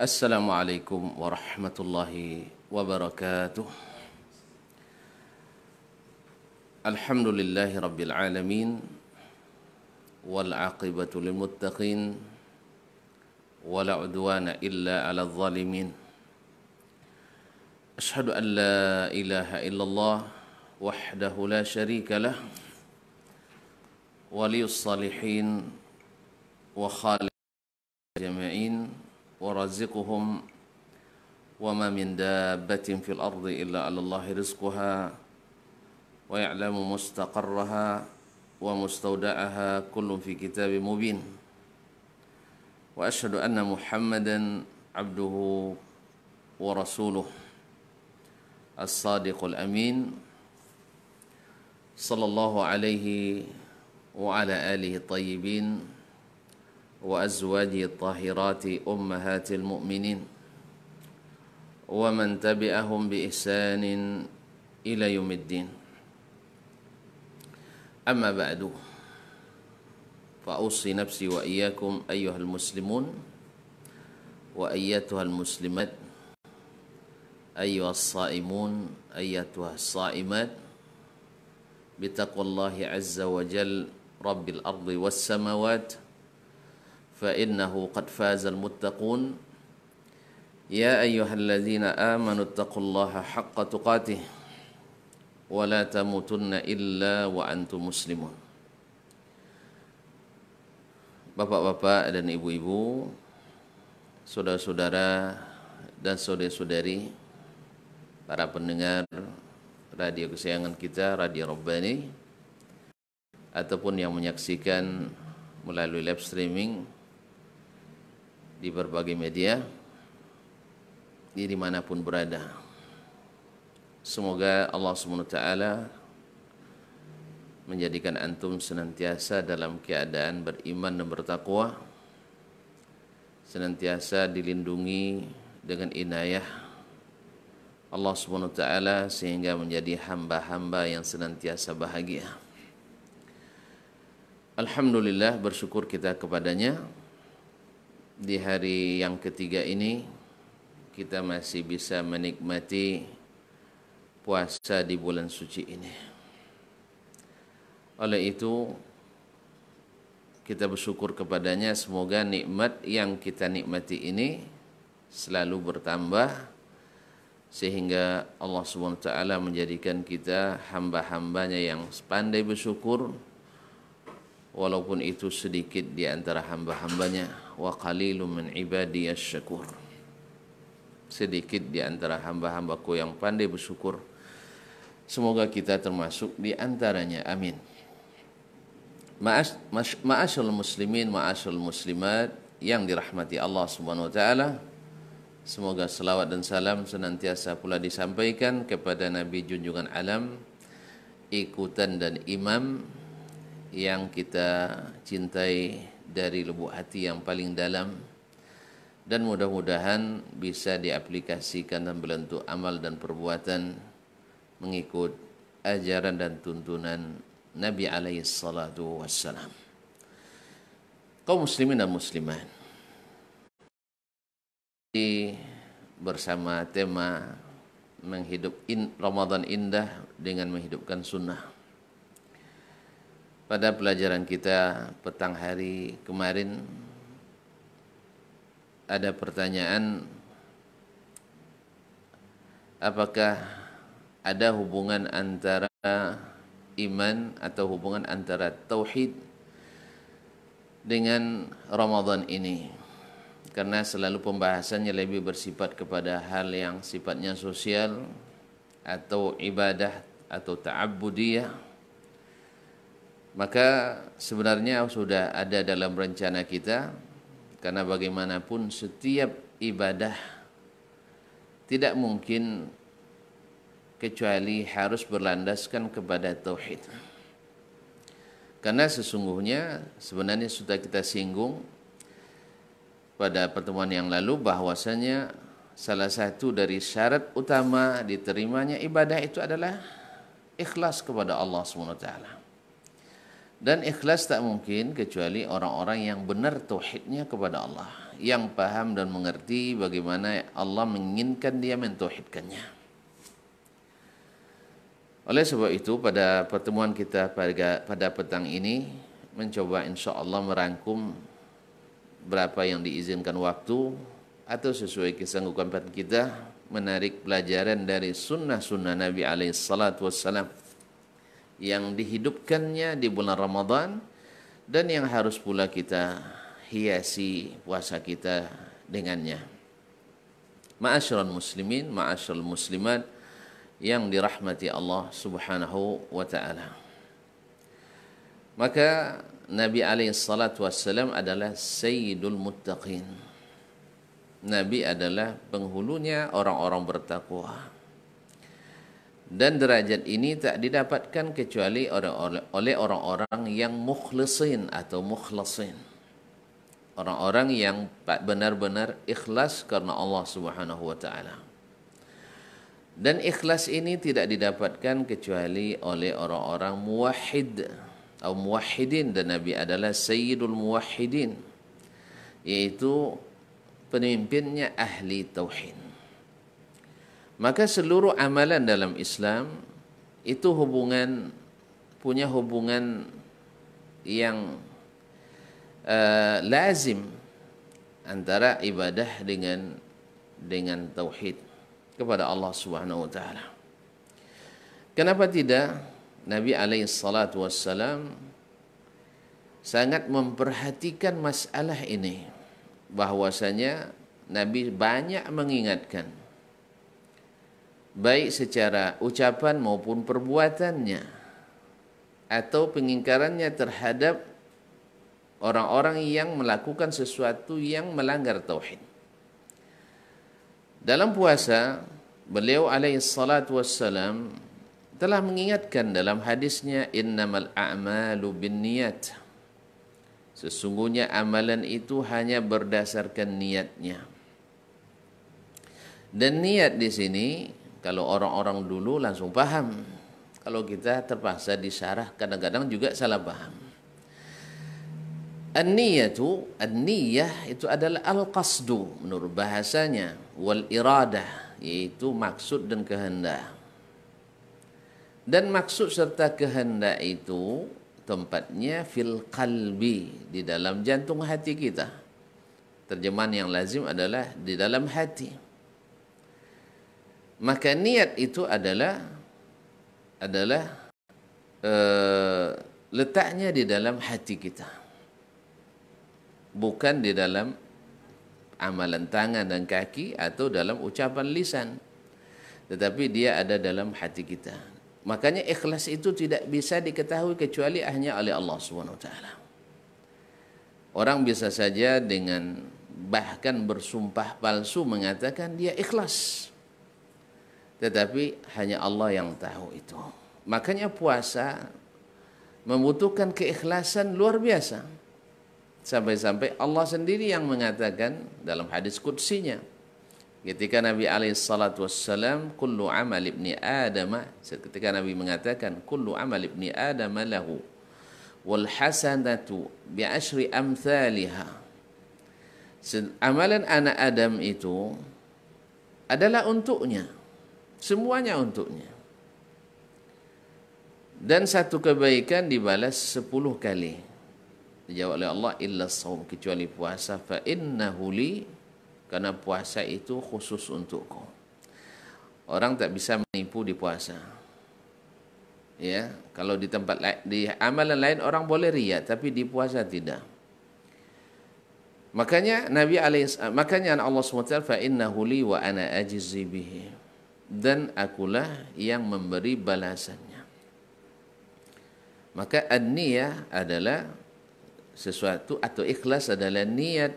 Assalamualaikum warahmatullahi wabarakatuh. Alhamdulillahi rabbil alamin wal aqibatu lil muttaqin wala udwana illa 'alal zalimin. Asyhadu an la ilaha illallah wahdahu la syarika lah waliyus salihin wa khaliq jami'in wa raziquhum wa ma min dabbatin fil ardi illa 'ala Allahi rizquha wa ya'lamu mustaqarraha wa mustawda'aha kullun fi kitabim mubin. Wa asyhadu anna Muhammadan 'abduhu wa rasuluh as-sadiqul amin sallallahu alaihi wa ala alihi tayyibin wa azwajihi at-tahirati ummahatil mu'minin wa man tabi'ahum bi ihsanin ila yaumiddin. Amma ba'du, fa usi nafsi wa iyyakum ayyuhal muslimun wa ayyatuhal muslimat ayyuhas saimun ayyatuhas saimat bitaqwallahi azza wa jal rabbil ardi was samawat fa innahu qad fazal muttaqun. Ya ayyuhalladzina amanu taqullaha haqqa tuqatih wa la tamutunna illa wa antum muslimun. Bapak-bapak dan ibu-ibu, saudara-saudara dan saudari-saudari, para pendengar radio kesayangan kita, Radio Rabbani, ataupun yang menyaksikan melalui live streaming di berbagai media, di dimanapun berada. Semoga Allah SWT menjadikan antum senantiasa dalam keadaan beriman dan bertakwa, senantiasa dilindungi dengan inayah Allah SWT sehingga menjadi hamba-hamba yang senantiasa bahagia. Alhamdulillah, bersyukur kita kepadanya. Di hari yang ketiga ini kita masih bisa menikmati puasa di bulan suci ini. Oleh itu kita bersyukur kepadanya, semoga nikmat yang kita nikmati ini selalu bertambah sehingga Allah SWT menjadikan kita hamba-hambanya yang pandai bersyukur, walaupun itu sedikit di antara hamba-hambanya. Wa qalilun min ibadiyasy syakur. Sedikit di antara hamba-hambaku yang pandai bersyukur. Semoga kita termasuk di antaranya. Amin. Ma'asyal muslimin, ma'asyal muslimat yang dirahmati Allah Subhanahu wa taala. Semoga selawat dan salam senantiasa pula disampaikan kepada Nabi junjungan alam, ikutan dan imam yang kita cintai dari lubuk hati yang paling dalam, dan mudah-mudahan bisa diaplikasikan dalam bentuk amal dan perbuatan mengikut ajaran dan tuntunan Nabi alaihi salatu wassalam. Kaum muslimin dan muslimat, bersama tema Ramadan indah dengan menghidupkan sunnah. Pada pelajaran kita petang hari kemarin ada pertanyaan, apakah ada hubungan antara iman atau hubungan antara tauhid dengan Ramadan ini? Karena selalu pembahasannya lebih bersifat kepada hal yang sifatnya sosial atau ibadah atau ta'abbudiyah. Maka sebenarnya sudah ada dalam rencana kita, karena bagaimanapun setiap ibadah tidak mungkin kecuali harus berlandaskan kepada tauhid. Karena sesungguhnya sebenarnya sudah kita singgung pada pertemuan yang lalu bahwasanya salah satu dari syarat utama diterimanya ibadah itu adalah ikhlas kepada Allah SWT. Dan ikhlas tak mungkin kecuali orang-orang yang benar tauhidnya kepada Allah, yang paham dan mengerti bagaimana Allah menginginkan dia mentauhidkannya. Oleh sebab itu, pada pertemuan kita pada petang ini mencoba insya Allah merangkum berapa yang diizinkan waktu atau sesuai kesanggupan kita menarik pelajaran dari sunnah-sunnah Nabi SAW yang dihidupkannya di bulan Ramadan dan yang harus pula kita hiasi puasa kita dengannya. Ma'asyiral muslimin, ma'asyiral muslimat yang dirahmati Allah Subhanahu wa taala. Maka Nabi SAW adalah sayyidul muttaqin. Nabi adalah penghulunya orang-orang bertakwa. Dan derajat ini tak didapatkan kecuali oleh orang-orang yang mukhlisin atau mukhlasin. Orang-orang yang benar-benar ikhlas karena Allah Subhanahu wa taala. Dan ikhlas ini tidak didapatkan kecuali oleh orang-orang muwahhid atau muwahhidin, dan Nabi adalah sayyidul muwahhidin, yaitu pemimpinnya ahli tauhid. Maka seluruh amalan dalam Islam itu punya hubungan yang lazim antara ibadah dengan tauhid kepada Allah Subhanahu wa taala. Kenapa tidak Nabi SAW sangat memperhatikan masalah ini, bahwasanya Nabi banyak mengingatkan baik secara ucapan maupun perbuatannya atau pengingkarannya terhadap orang-orang yang melakukan sesuatu yang melanggar tauhid. Dalam puasa, beliau SAW telah mengingatkan dalam hadisnya, innamal a'malu binniyat. Sesungguhnya amalan itu hanya berdasarkan niatnya. Dan niat di sini, kalau orang-orang dulu langsung paham. Kalau kita terpaksa disyarah, kadang-kadang juga salah paham. An-niyah itu adalah al-qasdu menurut bahasanya, wal iradah, yaitu maksud dan kehendak. Dan maksud serta kehendak itu tempatnya fil qalbi, di dalam jantung hati kita. Terjemahan yang lazim adalah di dalam hati. Maka niat itu adalah letaknya di dalam hati kita, bukan di dalam amalan tangan dan kaki atau dalam ucapan lisan, tetapi dia ada dalam hati kita. Makanya ikhlas itu tidak bisa diketahui kecuali hanya oleh Allah Subhanahu wa taala. Orang bisa saja dengan bahkan bersumpah palsu mengatakan dia ikhlas, tetapi hanya Allah yang tahu itu. Makanya puasa membutuhkan keikhlasan luar biasa. Sampai-sampai Allah sendiri yang mengatakan dalam hadis qudsinya, ketika Nabi SAW, kullu amal ibni Adam, ketika Nabi mengatakan kullu amal ibni Adam lahu wal hasanatu bi asyri amthaliha. Amalan anak Adam itu adalah untuknya, semuanya untuknya. Dan satu kebaikan dibalas 10 kali. Dijawab oleh Allah, illa shaum, kecuali puasa, fa innahu li, karena puasa itu khusus untukku. Orang tak bisa menipu di puasa. Ya, kalau di tempat lain, di amalan lain orang boleh riya, tapi di puasa tidak. Makanya makanya Allah SWT, fa innahu li wa ana ajzi bihi, dan akulah yang memberi balasannya. Maka an-niyah adalah sesuatu, atau ikhlas adalah niat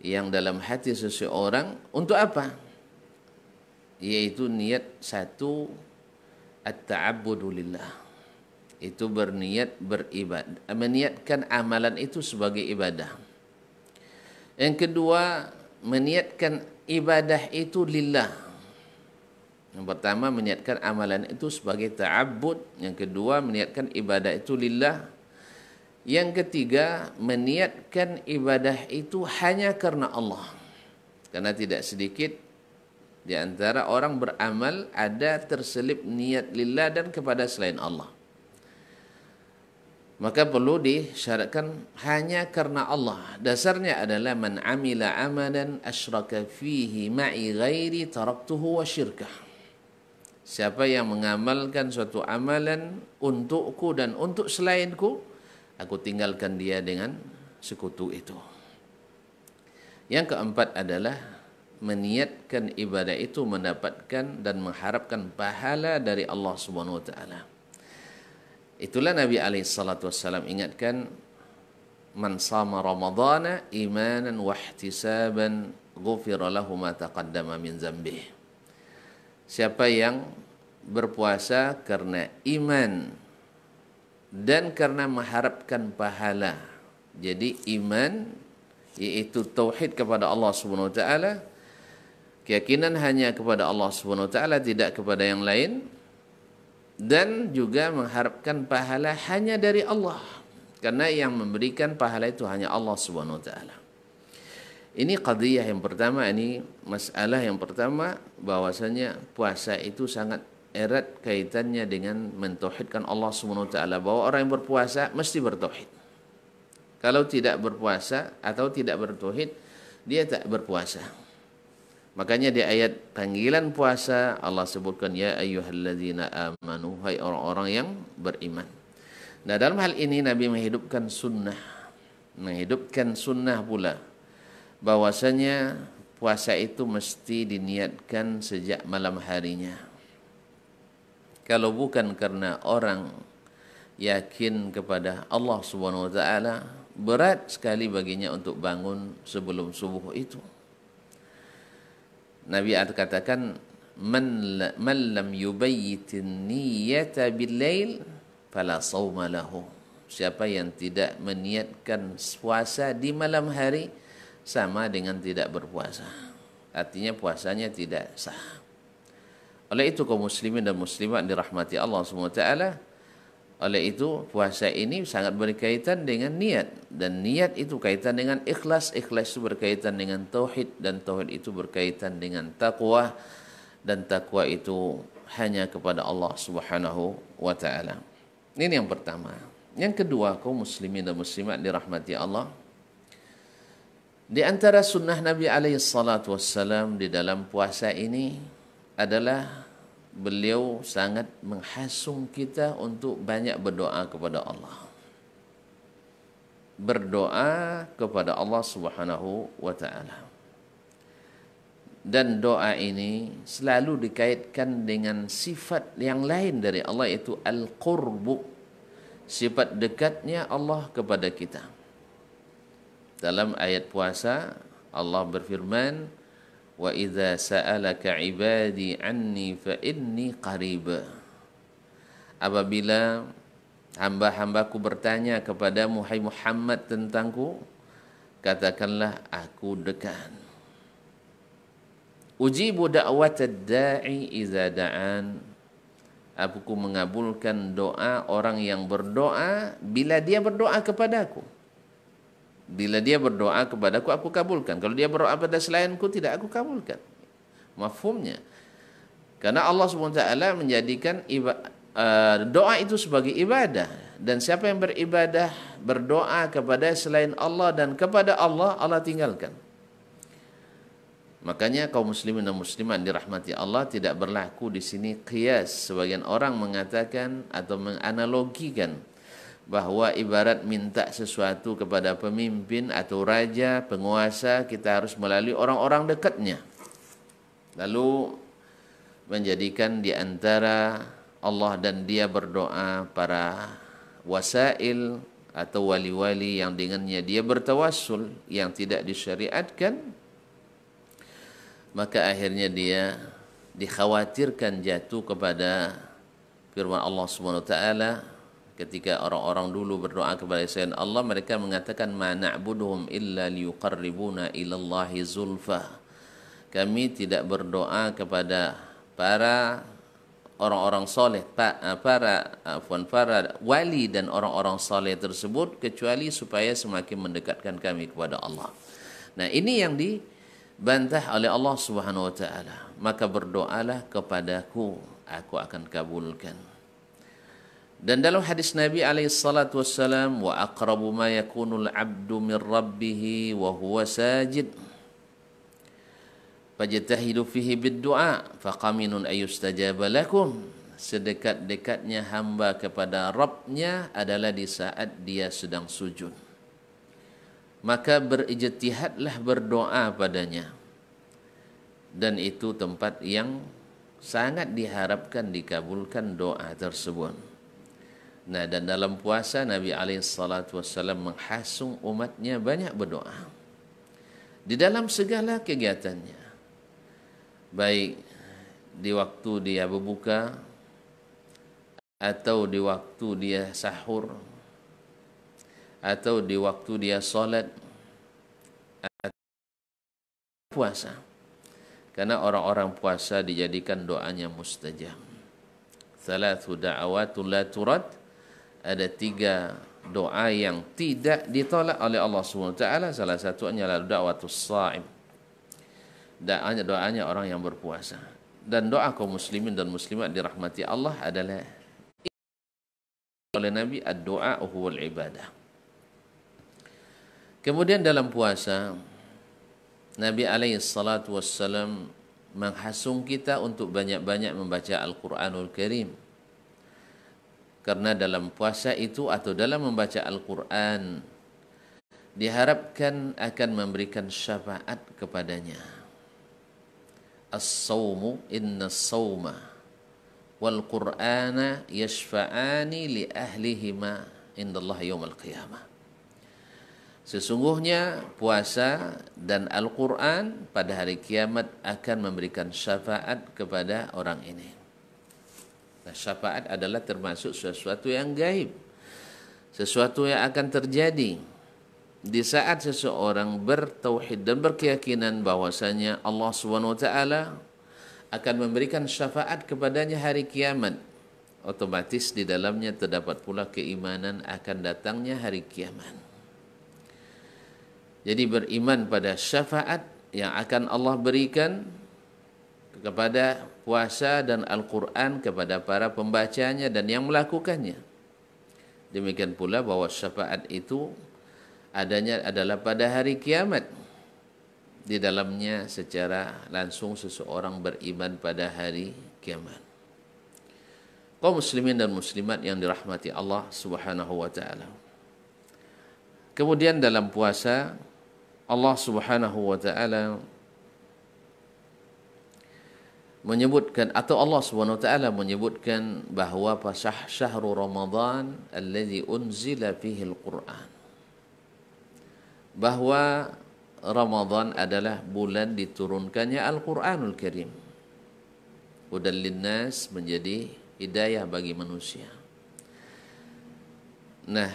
yang dalam hati seseorang untuk apa? Yaitu niat satu, at-ta'abbudu lillah. Itu berniat beribadah, meniatkan amalan itu sebagai ibadah. Yang kedua, meniatkan ibadah itu lillah. Yang pertama, meniatkan amalan itu sebagai ta'abbud. Yang kedua, meniatkan ibadah itu lillah. Yang ketiga, meniatkan ibadah itu hanya karena Allah. Karena tidak sedikit di antara orang beramal ada terselip niat lillah dan kepada selain Allah. Maka perlu disyaratkan hanya karena Allah. Dasarnya adalah man amila amalan asyraka fihi ma'i ghairi taraktuhu wa syirkah. Siapa yang mengamalkan suatu amalan untukku dan untuk selainku, aku tinggalkan dia dengan sekutu itu. Yang keempat adalah meniatkan ibadah itu mendapatkan dan mengharapkan pahala dari Allah Subhanahu wa taala. Itulah Nabi SAW ingatkan, man sama ramadhana imanan wa ihtisaban ghufira lahu ma taqaddama min dzambih. Siapa yang berpuasa karena iman dan karena mengharapkan pahala. Jadi iman yaitu tauhid kepada Allah Subhanahu wa taala, keyakinan hanya kepada Allah Subhanahu wa taala, tidak kepada yang lain, dan juga mengharapkan pahala hanya dari Allah, karena yang memberikan pahala itu hanya Allah Subhanahu wa taala. Ini qadiyah yang pertama, ini masalah yang pertama, bahwasanya puasa itu sangat erat kaitannya dengan mentauhidkan Allah Subhanahu wa taala, bahwa orang yang berpuasa mesti bertauhid. Kalau tidak berpuasa atau tidak bertauhid, dia tak berpuasa. Makanya di ayat panggilan puasa Allah sebutkan ya ayyuhalladzina amanu, hai orang-orang yang beriman. Nah, dalam hal ini Nabi menghidupkan sunnah pula, bahwasanya puasa itu mesti diniatkan sejak malam harinya. Kalau bukan karena orang yakin kepada Allah Subhanahu wa taala, berat sekali baginya untuk bangun sebelum subuh itu. Nabi katakan, man lam yubayyitin niyata bil-lail fala shauma lahu. Siapa yang tidak meniatkan puasa di malam hari sama dengan tidak berpuasa. Artinya puasanya tidak sah. Oleh itu kaum muslimin dan muslimat dirahmati Allah Subhanahu wa taala, oleh itu puasa ini sangat berkaitan dengan niat, dan niat itu kaitan dengan ikhlas, ikhlas itu berkaitan dengan tauhid, dan tauhid itu berkaitan dengan taqwa, dan taqwa itu hanya kepada Allah Subhanahu wa taala. Ini yang pertama. Yang kedua, kaum muslimin dan muslimat dirahmati Allah, di antara sunnah Nabi alaihi salatu wassalam di dalam puasa ini adalah beliau sangat menghasung kita untuk banyak berdoa kepada Allah. Berdoa kepada Allah Subhanahu wa taala. Dan doa ini selalu dikaitkan dengan sifat yang lain dari Allah, yaitu al-qurbu, sifat dekatnya Allah kepada kita. Dalam ayat puasa Allah berfirman, wa idza sa'alaka 'ibadi 'anni fa inni qarib. Apabila hamba-hambaku bertanya kepadamu hai Muhammad tentangku, katakanlah aku dekat. Ujibu da'watad da'i idza da'an. Aku mengabulkan doa orang yang berdoa bila dia berdoa kepadaku. Bila dia berdoa kepadaku, aku kabulkan. Kalau dia berdoa pada selainku, tidak aku kabulkan. Mafhumnya. Karena Allah SWT menjadikan doa itu sebagai ibadah. Dan siapa yang beribadah, berdoa kepada selain Allah dan kepada Allah, Allah tinggalkan. Makanya kaum muslimin dan muslimat dirahmati Allah, tidak berlaku di sini qiyas. Sebagian orang mengatakan atau menganalogikan bahwa ibarat minta sesuatu kepada pemimpin atau raja, penguasa, kita harus melalui orang-orang dekatnya. Lalu menjadikan di antara Allah dan dia berdoa para wasail atau wali-wali yang dengannya dia bertawassul yang tidak disyariatkan, maka akhirnya dia dikhawatirkan jatuh kepada firman Allah Subhanahu wa taala. Ketika orang-orang dulu berdoa kepada selain Allah, mereka mengatakan ma na'buduhum illa liyuqarribuna ilallahi zulfa. Kami tidak berdoa kepada para orang-orang soleh, para wali dan orang-orang soleh tersebut, kecuali supaya semakin mendekatkan kami kepada Allah. Nah, ini yang dibantah oleh Allah Subhanahu wa taala. Maka berdoalah kepadaku, aku akan kabulkan. Dan dalam hadis Nabi alaihi salatu wassalam, wa aqrabu ma yakunul 'abdu min rabbih wa huwa sajid fajtahidu fihi bid-du'a faqaminun ayustajaba lakum. Sedekat-dekatnya hamba kepada Rabbnya adalah di saat dia sedang sujud. Maka berijtihadlah berdoa padanya. Dan itu tempat yang sangat diharapkan dikabulkan doa tersebut. Nah, dan dalam puasa Nabi alaihissalatu wassalam menghasung umatnya banyak berdoa. Di dalam segala kegiatannya. Baik di waktu dia berbuka, atau di waktu dia sahur, atau di waktu dia solat, atau puasa. Karena orang-orang puasa dijadikan doanya mustajab. Thalathu da'awatul la turad. Ada 3 doa yang tidak ditolak oleh Allah SWT. Salah satunya adalah da'watus sha'im. Doanya orang yang berpuasa. Dan doa kaum muslimin dan muslimat dirahmati Allah adalah oleh Nabi, ad-du'a huwal ibadah. Kemudian dalam puasa Nabi alaihi salatu wassalam menghasung kita untuk banyak-banyak membaca Al-Quranul Karim. Karena dalam puasa itu atau dalam membaca Al-Quran diharapkan akan memberikan syafaat kepadanya. As-sawmu inna as-sawma wal Qur'ana yashfa'ani li ahlihima indallah yawmal qiyamah. Sesungguhnya puasa dan Al-Quran pada hari kiamat akan memberikan syafaat kepada orang ini. Nah, syafaat adalah termasuk sesuatu yang gaib. Sesuatu yang akan terjadi di saat seseorang bertauhid dan berkeyakinan bahwasanya Allah Subhanahu wa taala akan memberikan syafaat kepadanya hari kiamat. Otomatis di dalamnya terdapat pula keimanan akan datangnya hari kiamat. Jadi beriman pada syafaat yang akan Allah berikan kepada puasa dan Al-Quran kepada para pembacanya dan yang melakukannya. Demikian pula bahwa syafaat itu adanya adalah pada hari kiamat. Di dalamnya secara langsung seseorang beriman pada hari kiamat. Kaum muslimin dan muslimat yang dirahmati Allah Subhanahu wa taala. Kemudian dalam puasa Allah Subhanahu wa taala menyebutkan, atau Allah Subhanahu wa taala menyebutkan bahawa syahrul Ramadan allazi unzila fihi al-Quran. Bahwa Ramadan adalah bulan diturunkannya Al-Quranul Karim. Hudan linnas, menjadi hidayah bagi manusia. Nah,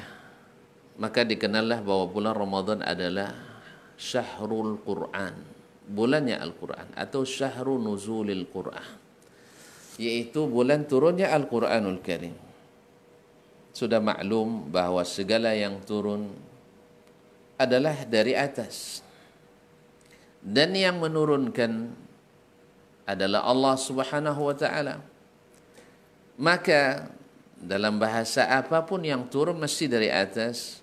maka dikenallah bahwa bulan Ramadan adalah syahrul Quran, bulannya Al-Quran, atau syahrul nuzulil Quran, yaitu bulan turunnya Al-Quranul Karim. Sudah maklum bahawa segala yang turun adalah dari atas, dan yang menurunkan adalah Allah Subhanahu wa taala. Maka dalam bahasa apapun yang turun mesti dari atas.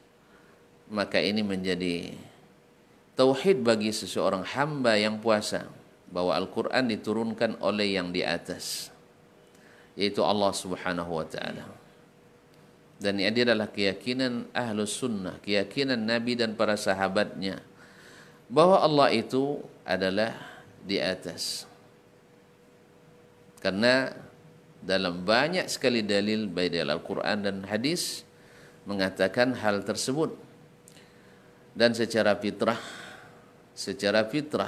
Maka ini menjadi tauhid bagi seseorang hamba yang puasa, bahwa Al-Quran diturunkan oleh yang di atas, yaitu Allah Subhanahu wa taala. Dan ini adalah keyakinan Ahlus Sunnah, keyakinan Nabi dan para sahabatnya, bahwa Allah itu adalah di atas. Karena dalam banyak sekali dalil baik dalam Al-Quran dan hadis mengatakan hal tersebut. Dan secara fitrah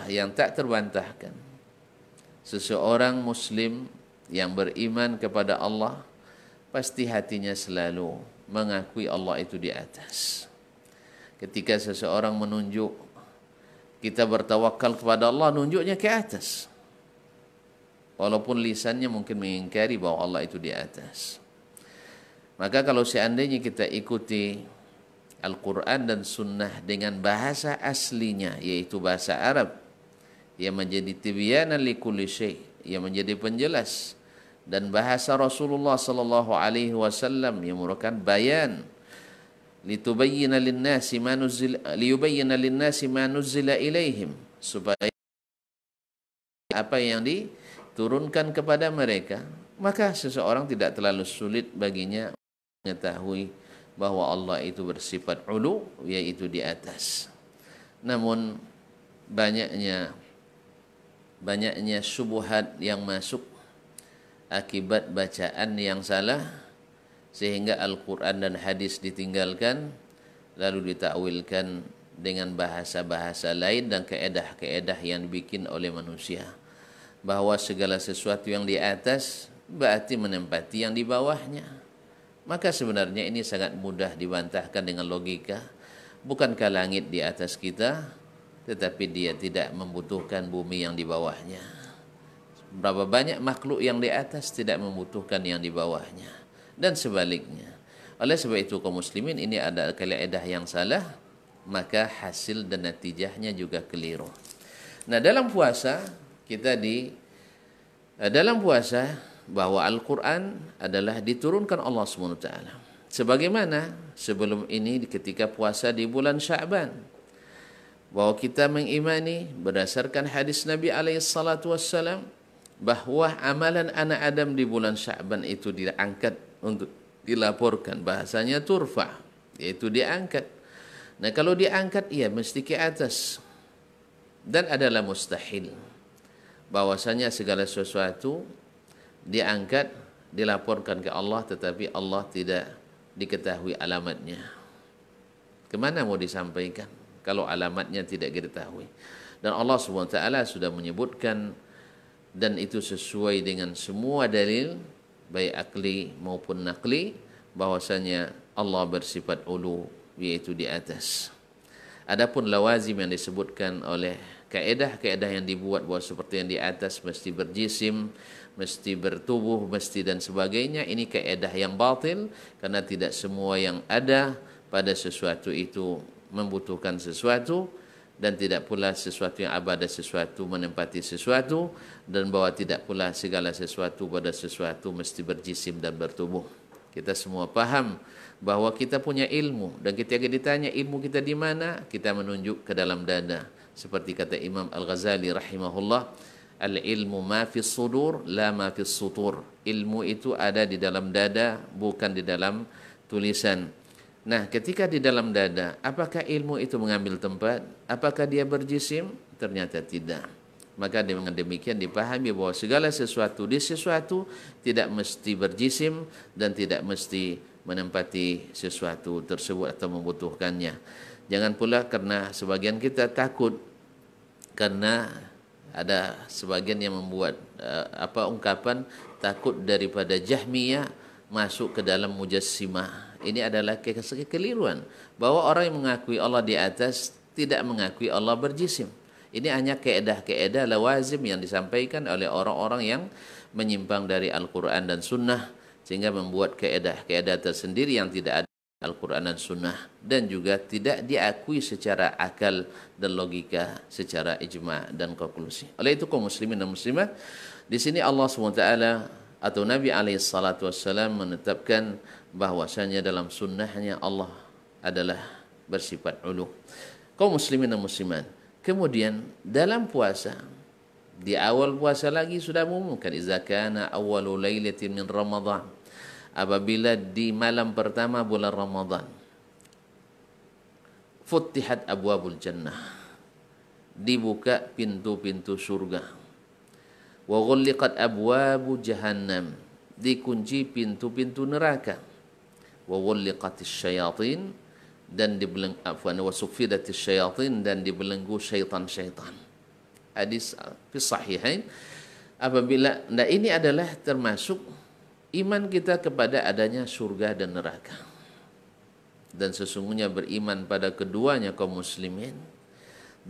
yang tak terbantahkan, seseorang muslim yang beriman kepada Allah pasti hatinya selalu mengakui Allah itu di atas. Ketika seseorang menunjuk kita bertawakal kepada Allah, nunjuknya ke atas. walaupun lisannya mungkin mengingkari bahwa Allah itu di atas. Maka kalau seandainya kita ikuti Al-Quran dan Sunnah dengan bahasa aslinya, yaitu bahasa Arab, yang menjadi tibyanan likulli syai', yang menjadi penjelas, dan bahasa Rasulullah sallallahu alaihi wasallam yang merupakan bayan, litubayyana lin-nasi ma nuzila liyubayyana lin-nasi ma nuzila ilaihim, supaya apa yang diturunkan kepada mereka, maka seseorang tidak terlalu sulit baginya mengetahui bahwa Allah itu bersifat ulu, yaitu di atas. Namun banyaknya syubhat yang masuk akibat bacaan yang salah, sehingga Al-Quran dan hadis ditinggalkan lalu ditakwilkan dengan bahasa-bahasa lain dan keedah-keedah yang dibikin oleh manusia, bahwa segala sesuatu yang di atas berarti menempati yang di bawahnya. Maka sebenarnya ini sangat mudah dibantahkan dengan logika. Bukankah langit di atas kita, tetapi dia tidak membutuhkan bumi yang di bawahnya. Berapa banyak makhluk yang di atas tidak membutuhkan yang di bawahnya, dan sebaliknya. Oleh sebab itu kaum muslimin, ini ada kaedah yang salah, maka hasil dan natijahnya juga keliru. Nah, dalam puasa bahwa Al-Quran adalah diturunkan Allah SWT. Sebagaimana sebelum ini ketika puasa di bulan Sya'ban, bahwa kita mengimani berdasarkan hadis Nabi SAW bahwa amalan anak Adam di bulan Sya'ban itu diangkat untuk dilaporkan, bahasanya turfa, yaitu diangkat. Nah, kalau diangkat, ia mesti ke atas, dan adalah mustahil bahwasanya segala sesuatu diangkat, dilaporkan ke Allah, tetapi Allah tidak diketahui alamatnya. Kemana mau disampaikan kalau alamatnya tidak diketahui? Dan Allah SWT sudah menyebutkan, dan itu sesuai dengan semua dalil, baik akli maupun nakli, bahwasanya Allah bersifat ulu, yaitu di atas. Adapun lawazim yang disebutkan oleh kaedah-kaedah yang dibuat bahwa seperti yang di atas mesti berjisim, mesti bertubuh, mesti dan sebagainya, ini kaedah yang batil, karena tidak semua yang ada pada sesuatu itu membutuhkan sesuatu, dan tidak pula sesuatu yang ada sesuatu menempati sesuatu, dan bahwa tidak pula segala sesuatu pada sesuatu mesti berjisim dan bertubuh. Kita semua paham bahwa kita punya ilmu, dan ketika ditanya ilmu kita di mana, kita menunjuk ke dalam dada. Seperti kata Imam Al-Ghazali rahimahullah, al-ilmu ma fis sudur la ma fis sutur. Ilmu itu ada di dalam dada, bukan di dalam tulisan. Nah, ketika di dalam dada, apakah ilmu itu mengambil tempat? Apakah dia berjisim? Ternyata tidak. Maka dengan demikian dipahami bahwa segala sesuatu di sesuatu tidak mesti berjisim dan tidak mesti menempati sesuatu tersebut atau membutuhkannya. Jangan pula karena sebagian kita takut, karena ada sebagian yang membuat ungkapan takut daripada Jahmiyah masuk ke dalam mujassimah. Ini adalah kekeliruan, bahwa orang yang mengakui Allah di atas tidak mengakui Allah berjisim. Ini hanya keedah-keedah lawazim yang disampaikan oleh orang-orang yang menyimpang dari Al-Quran dan Sunnah, sehingga membuat keedah-keedah tersendiri yang tidak ada Al-Quran dan Sunnah, dan juga tidak diakui secara akal dan logika, secara ijma' dan konklusi. Oleh itu kaum muslimin dan muslimat, di sini Allah SWT atau Nabi SAW menetapkan bahwasanya dalam sunnahnya Allah adalah bersifat ulu. Kaum muslimin dan muslimat, kemudian dalam puasa, di awal puasa lagi sudah mengumumkan, iza kana awwalu lailatin min Ramadan, apabila di malam pertama bulan Ramadan, futtihat abwabul jannah, dibuka pintu-pintu surga, wa ghulliqat abwabu jahannam, dikunci pintu-pintu neraka, wa ghulliqatis syayatin, dan dibelenggu wa suffidatis syayatin, dan dibelenggu syaitan-syaitan. Hadis fi sahihain. Apabila ini adalah termasuk iman kita kepada adanya surga dan neraka. Dan sesungguhnya beriman pada keduanya kaum muslimin,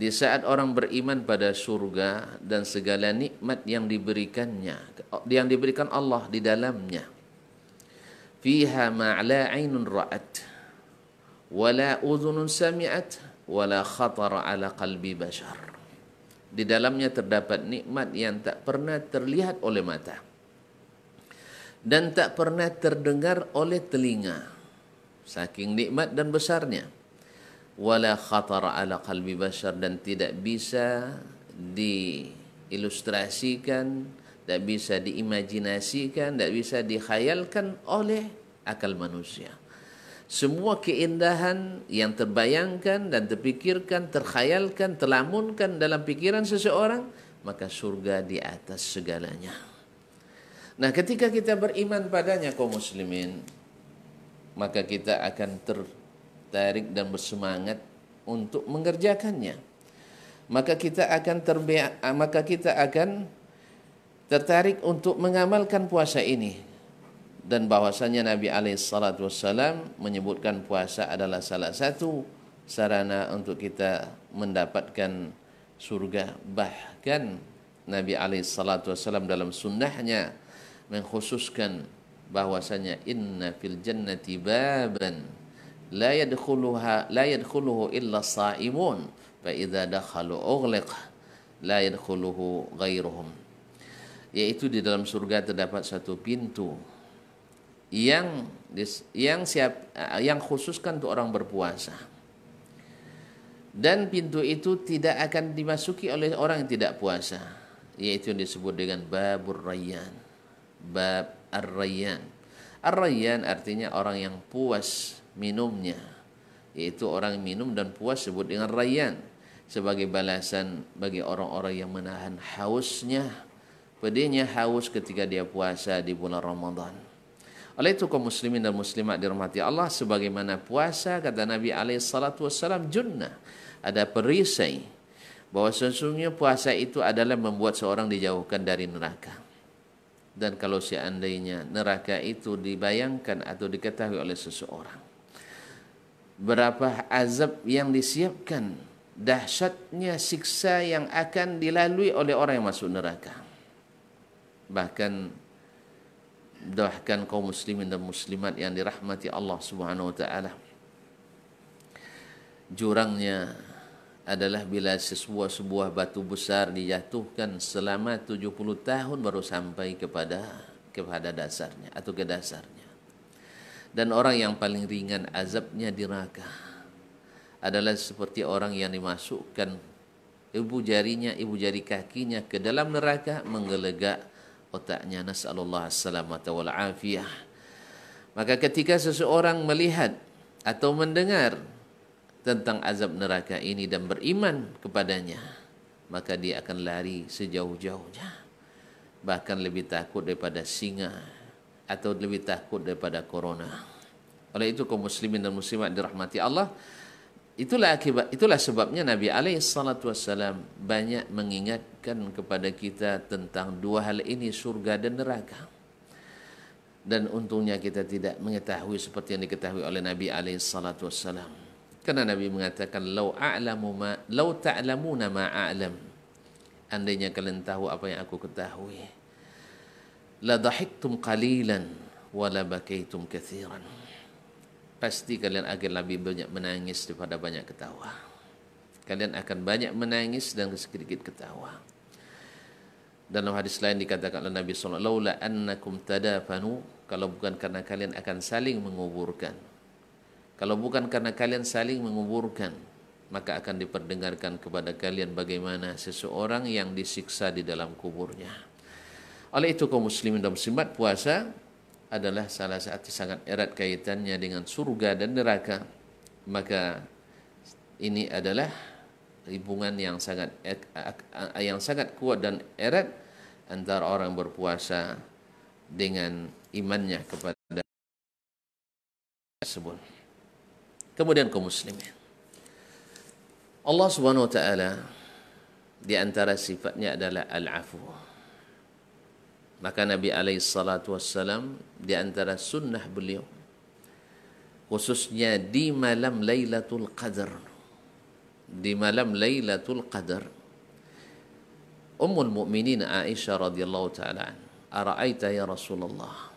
Di saat orang beriman pada surga dan segala nikmat yang diberikannya, yang diberikan Allah di dalamnya. Fiha ma'la 'ainun ra'at wala udhunun sami'at wala khatara ala qalbi bashar. Di dalamnya terdapat nikmat yang tak pernah terlihat oleh mata dan tak pernah terdengar oleh telinga, saking nikmat dan besarnya. Wala khatara ala qalbi bashar, dan tidak bisa diilustrasikan, tidak bisa diimajinasikan, tidak bisa dikhayalkan oleh akal manusia. Semua keindahan yang terbayangkan dan terpikirkan, terkhayalkan, terlamunkan dalam pikiran seseorang, maka surga di atas segalanya. Nah, ketika kita beriman padanya kaum muslimin, maka kita akan tertarik dan bersemangat untuk mengerjakannya. Maka kita akan tertarik untuk mengamalkan puasa ini. Dan bahwasanya Nabi SAW menyebutkan puasa adalah salah satu sarana untuk kita mendapatkan surga. Bahkan Nabi SAW dalam sunnahnya mengkhususkan bahwasanya inna fil jannati baban la yadkhuluhu illa shaimun fa idza dakhalu ughliq la yadkhuluhu ghairuhum. Yaitu di dalam surga terdapat satu pintu yang khususkan untuk orang berpuasa, dan pintu itu tidak akan dimasuki oleh orang yang tidak puasa, yaitu yang disebut dengan babur rayyan, bab ar-rayyan. Ar-rayyan artinya orang yang puas minumnya, yaitu orang yang minum dan puas sebut dengan rayyan, sebagai balasan bagi orang-orang yang menahan hausnya, pedihnya haus ketika dia puasa di bulan Ramadan. Oleh itu kaum muslimin dan muslimat dirahmati Allah, sebagaimana puasa kata Nabi SAW junnah, ada perisai bahwa sesungguhnya puasa itu adalah membuat seorang dijauhkan dari neraka. Dan kalau seandainya neraka itu dibayangkan atau diketahui oleh seseorang, berapa azab yang disiapkan, dahsyatnya siksa yang akan dilalui oleh orang yang masuk neraka. Bahkan kaum muslimin dan muslimat yang dirahmati Allah Subhanahu wa taala, jurangnya adalah bila sebuah batu besar dijatuhkan selama 70 tahun baru sampai kepada dasarnya atau ke dasarnya. Dan orang yang paling ringan azabnya di neraka adalah seperti orang yang dimasukkan ibu jari kakinya ke dalam neraka, menggelegak otaknya, nasallallahu assalamata wal afiyah. Maka ketika seseorang melihat atau mendengar tentang azab neraka ini dan beriman kepadanya, maka dia akan lari sejauh-jauhnya, bahkan lebih takut daripada singa atau lebih takut daripada corona. Oleh itu kaum muslimin dan muslimat dirahmati Allah, itulah sebabnya Nabi SAW banyak mengingatkan kepada kita tentang dua hal ini, surga dan neraka. Dan untungnya kita tidak mengetahui seperti yang diketahui oleh Nabi SAW. Karena Nabi mengatakan, "Lau ta'lamuna ma a'lam." Andainya kalian tahu apa yang aku ketahui, la dhahiktum qalilan wa la bakaitum katsiran. Pasti kalian akan lebih banyak menangis daripada banyak ketawa. Kalian akan banyak menangis dan sedikit ketawa. Dalam hadis lain dikatakan oleh Nabi SAW, "Laula annakum tadafanu," kalau bukan karena kalian akan saling menguburkan. Kalau bukan karena kalian saling menguburkan, maka akan diperdengarkan kepada kalian bagaimana seseorang yang disiksa di dalam kuburnya. Oleh itu kaum muslimin dan muslimat, puasa adalah salah satu sangat erat kaitannya dengan surga dan neraka. Maka ini adalah hubungan yang sangat kuat dan erat antara orang berpuasa dengan imannya kepada tersebut. Kemudian kaum muslimin, Allah Subhanahu wa taala di antara sifatnya adalah al-afu. Maka Nabi SAW di antara sunnah beliau, khususnya di malam Lailatul Qadar, di malam Lailatul Qadar. Ummul Mukminin Aisyah radhiyallahu taala, "Ara'aita ya Rasulullah,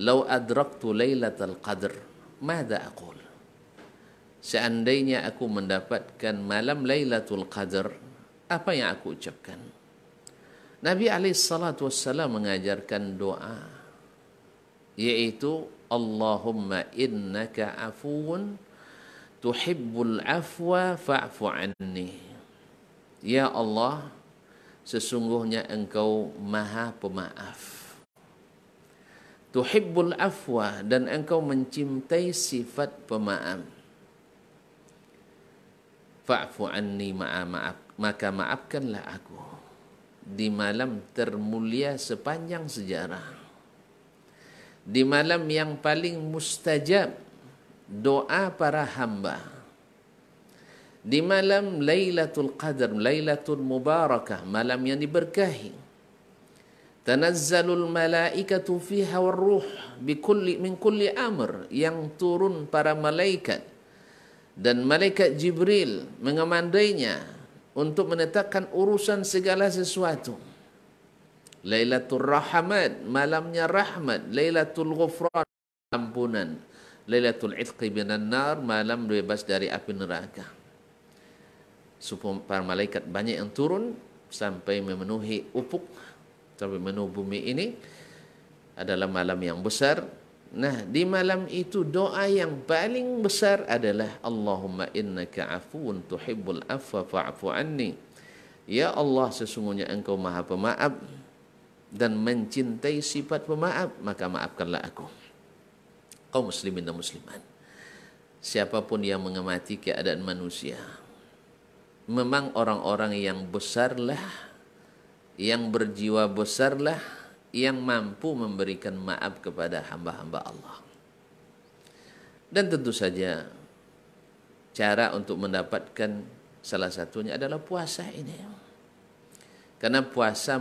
law adraktu Lailatul Qadar, madza aqul?" Seandainya aku mendapatkan malam Lailatul Qadar, apa yang aku ucapkan? Nabi SAW mengajarkan doa, yaitu Allahumma innaka afuun tuhibbul afwa fa'fu anni. Ya Allah, sesungguhnya engkau maha pemaaf. Tuhibbul afwa, dan engkau mencintai sifat pemaaf. Fa'fu anni, maka maafkanlah aku di malam termulia sepanjang sejarah, di malam yang paling mustajab doa para hamba, di malam Lailatul Qadar, Lailatul Mubarakah, malam yang diberkahi. Tanazzalul malaikatu fiha warruh min kulli amr, yang turun para malaikat dan malaikat Jibril mengemandainya untuk menetapkan urusan segala sesuatu. Lailatul Rahmat, malamnya rahmat. Lailatul Ghufran, ampunan. Lailatul Itqi minan nar, malam bebas dari api neraka. Para malaikat banyak yang turun sampai memenuhi ufuk, sampai memenuhi bumi ini. Adalah malam yang besar. Nah, di malam itu doa yang paling besar adalah Allahumma innaka afuun tuhibbul afwa fa'fu anni. Ya Allah, sesungguhnya engkau maha pemaaf dan mencintai sifat pemaaf, maka maafkanlah aku. Kaum muslimin dan muslimat, siapapun yang mengamati keadaan manusia, memang orang-orang yang besarlah, yang berjiwa besarlah, yang mampu memberikan maaf kepada hamba-hamba Allah. Dan tentu saja cara untuk mendapatkan salah satunya adalah puasa ini. Karena puasa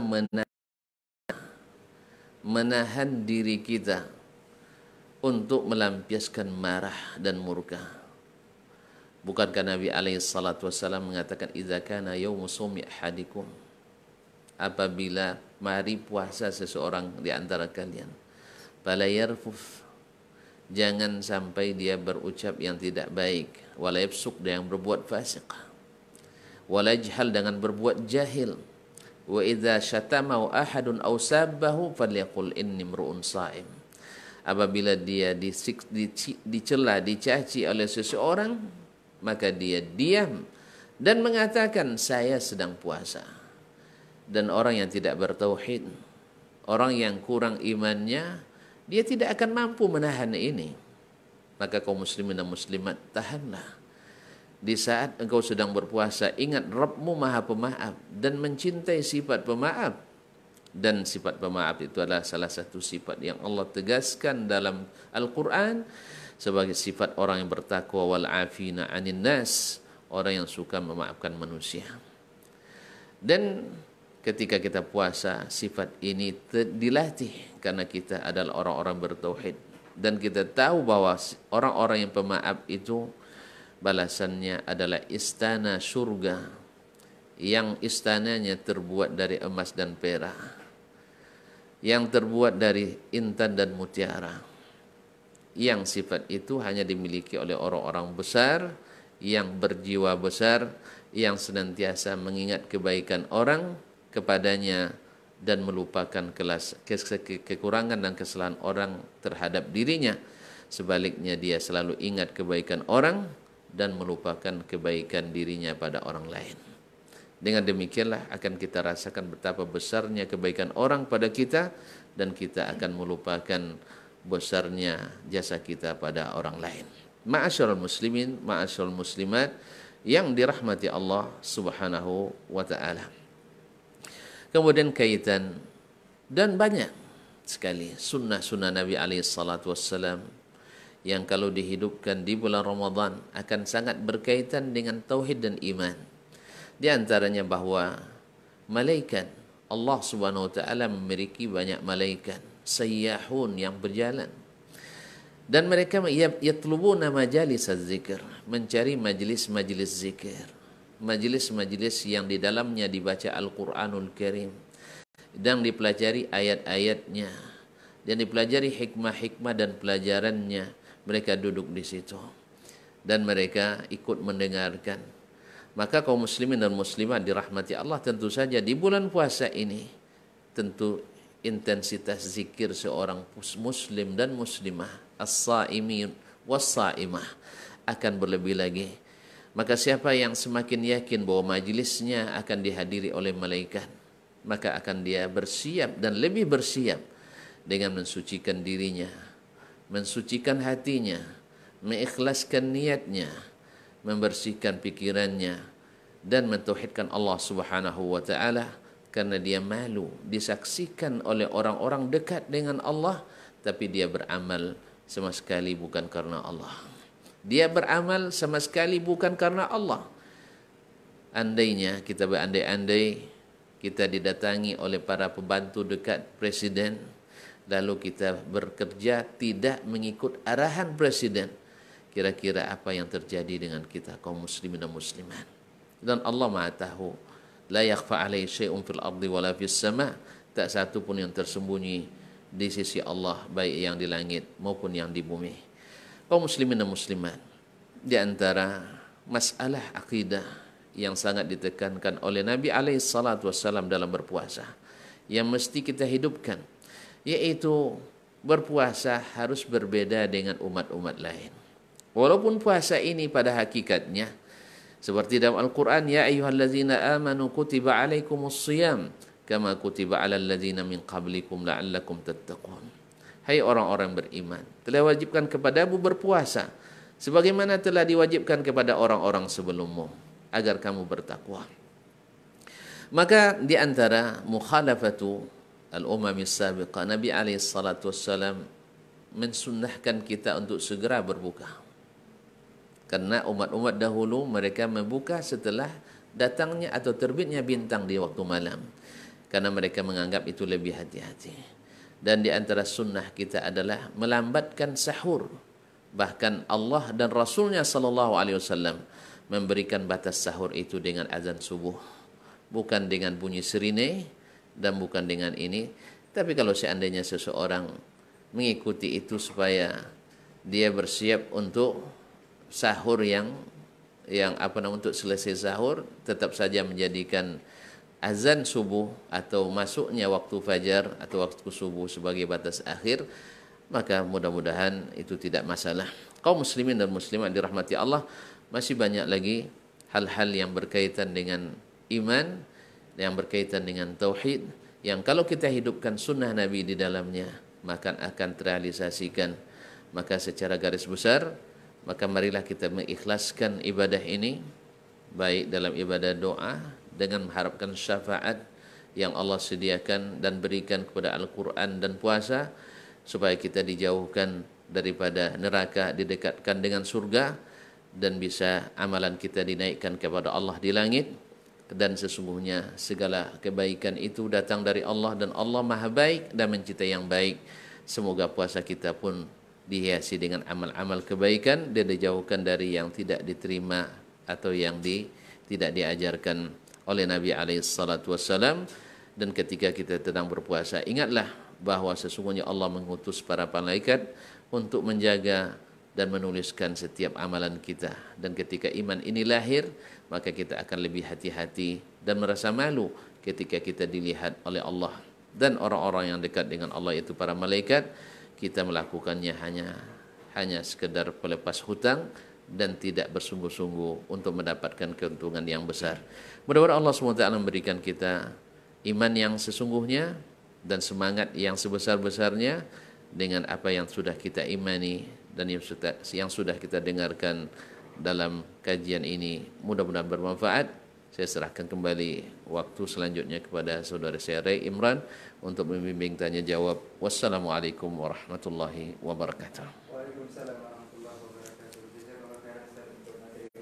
menahan diri kita untuk melampiaskan marah dan murka. Bukankah Nabi SAW mengatakan, "Idza kana yaumu shaumi ahadikum," apabila mari puasa seseorang di antara kalian, fala yarfuf, jangan sampai dia berucap yang tidak baik, wala yafsuq, yang berbuat fasik, wala yajhal, dengan berbuat jahil, wa idza syatama ahadun aw sabbahu falyaqul inni mru'un sha'im. Apabila dia dicela, dicaci oleh seseorang, maka dia diam dan mengatakan saya sedang puasa. Dan orang yang tidak bertauhid, orang yang kurang imannya, dia tidak akan mampu menahan ini. Maka kaum muslimin dan muslimat, tahanlah. Di saat engkau sedang berpuasa, ingat Rabbmu maha pemaaf dan mencintai sifat pemaaf. Dan sifat pemaaf itu adalah salah satu sifat yang Allah tegaskan dalam Al-Quran sebagai sifat orang yang bertakwa, wal afina anin nas, orang yang suka memaafkan manusia. Dan ketika kita puasa, sifat ini dilatih karena kita adalah orang-orang bertauhid, dan kita tahu bahwa orang-orang yang pemaaf itu balasannya adalah istana surga, yang istananya terbuat dari emas dan perak, yang terbuat dari intan dan mutiara. Yang sifat itu hanya dimiliki oleh orang-orang besar yang berjiwa besar, yang senantiasa mengingat kebaikan orang kepadanya dan melupakan kekurangan dan kesalahan orang terhadap dirinya. Sebaliknya, dia selalu ingat kebaikan orang dan melupakan kebaikan dirinya pada orang lain. Dengan demikianlah akan kita rasakan betapa besarnya kebaikan orang pada kita, dan kita akan melupakan besarnya jasa kita pada orang lain. Ma'asyiral muslimin, ma'asyiral muslimat yang dirahmati Allah Subhanahu wa taala. Kemudian kaitan dan banyak sekali sunnah-sunnah Nabi SAW yang kalau dihidupkan di bulan Ramadan akan sangat berkaitan dengan tauhid dan iman. Di antaranya bahwa malaikat Allah Subhanahu wa taala memiliki banyak malaikat sayyahun yang berjalan. Dan mereka yatlubuna majalis az-zikr, mencari majlis-majlis zikir, majlis-majlis yang di dalamnya dibaca Al-Qur'anul Karim dan dipelajari ayat-ayatnya dan dipelajari hikmah-hikmah dan pelajarannya. Mereka duduk di situ dan mereka ikut mendengarkan. Maka kaum muslimin dan muslimat dirahmati Allah, tentu saja di bulan puasa ini tentu intensitas zikir seorang muslim dan muslimah, as-saimin was-saimah, akan berlebih lagi. Maka siapa yang semakin yakin bahwa majlisnya akan dihadiri oleh malaikat, maka akan dia bersiap dan lebih bersiap dengan mensucikan dirinya, mensucikan hatinya, mengikhlaskan niatnya, membersihkan pikirannya, dan mentauhidkan Allah Subhanahu wa taala, karena dia malu disaksikan oleh orang-orang dekat dengan Allah, tapi dia beramal sama sekali bukan karena Allah. Dia beramal sama sekali bukan karena Allah. Andainya kita berandai-andai kita didatangi oleh para pembantu dekat presiden, lalu kita bekerja tidak mengikut arahan presiden, kira-kira apa yang terjadi dengan kita kaum muslimin dan muslimat? Dan Allah Maha tahu, la yakhfa alaihi syai'un fil ardi wala fis sama', tak satu pun yang tersembunyi di sisi Allah, baik yang di langit maupun yang di bumi. Kaum muslimin dan muslimat, di antara masalah akidah yang sangat ditekankan oleh Nabi alaihi salatu wassalam dalam berpuasa, yang mesti kita hidupkan, yaitu berpuasa harus berbeda dengan umat-umat lain. Walaupun puasa ini pada hakikatnya seperti dalam Al-Quran, ya ayyuhallazina amanu kutiba alaikumus siyam kama kutiba alal ladzina min qablikum la'allakum tattaqun. Hai orang-orang beriman, telah wajibkan kepadamu berpuasa sebagaimana telah diwajibkan kepada orang-orang sebelummu agar kamu bertakwa. Maka di antara mukhalafatu al-umamis sabiqah, Nabi alaihi salatu wassalam mensunnahkan kita untuk segera berbuka. Karena umat-umat dahulu mereka membuka setelah datangnya atau terbitnya bintang di waktu malam, karena mereka menganggap itu lebih hati-hati. Dan di antara sunnah kita adalah melambatkan sahur. Bahkan Allah dan Rasulnya sallallahu alaihi wasallam memberikan batas sahur itu dengan azan subuh, bukan dengan bunyi sirine dan bukan dengan ini. Tapi kalau seandainya seseorang mengikuti itu supaya dia bersiap untuk sahur yang untuk selesai sahur tetap saja menjadikan azan subuh atau masuknya waktu fajar atau waktu subuh sebagai batas akhir, maka mudah-mudahan itu tidak masalah. Kaum muslimin dan muslimat dirahmati Allah, masih banyak lagi hal-hal yang berkaitan dengan iman, yang berkaitan dengan tauhid, yang kalau kita hidupkan sunnah Nabi di dalamnya, maka akan terrealisasikan. Maka secara garis besar, maka marilah kita mengikhlaskan ibadah ini, baik dalam ibadah doa dengan mengharapkan syafaat yang Allah sediakan dan berikan kepada Al-Quran dan puasa, supaya kita dijauhkan daripada neraka, didekatkan dengan surga, dan bisa amalan kita dinaikkan kepada Allah di langit. Dan sesungguhnya segala kebaikan itu datang dari Allah, dan Allah Maha baik dan mencintai yang baik. Semoga puasa kita pun dihiasi dengan amal-amal kebaikan dan dijauhkan dari yang tidak diterima atau yang tidak diajarkan oleh Nabi alaihi salatu wassalam. Dan ketika kita sedang berpuasa, ingatlah bahwa sesungguhnya Allah mengutus para malaikat untuk menjaga dan menuliskan setiap amalan kita. Dan ketika iman ini lahir, maka kita akan lebih hati-hati dan merasa malu ketika kita dilihat oleh Allah dan orang-orang yang dekat dengan Allah, itu para malaikat. Kita melakukannya hanya sekedar pelepas hutang dan tidak bersungguh-sungguh untuk mendapatkan keuntungan yang besar. Mudah-mudahan Allah SWT memberikan kita iman yang sesungguhnya dan semangat yang sebesar-besarnya dengan apa yang sudah kita imani dan yang sudah kita dengarkan dalam kajian ini. Mudah-mudahan bermanfaat. Saya serahkan kembali waktu selanjutnya kepada saudara saya Ray Imran untuk membimbing tanya jawab. Wassalamualaikum warahmatullahi wabarakatuh. Waalaikumsalam warahmatullahi wabarakatuh. Jazakallahu khairan Ustaz untuk materi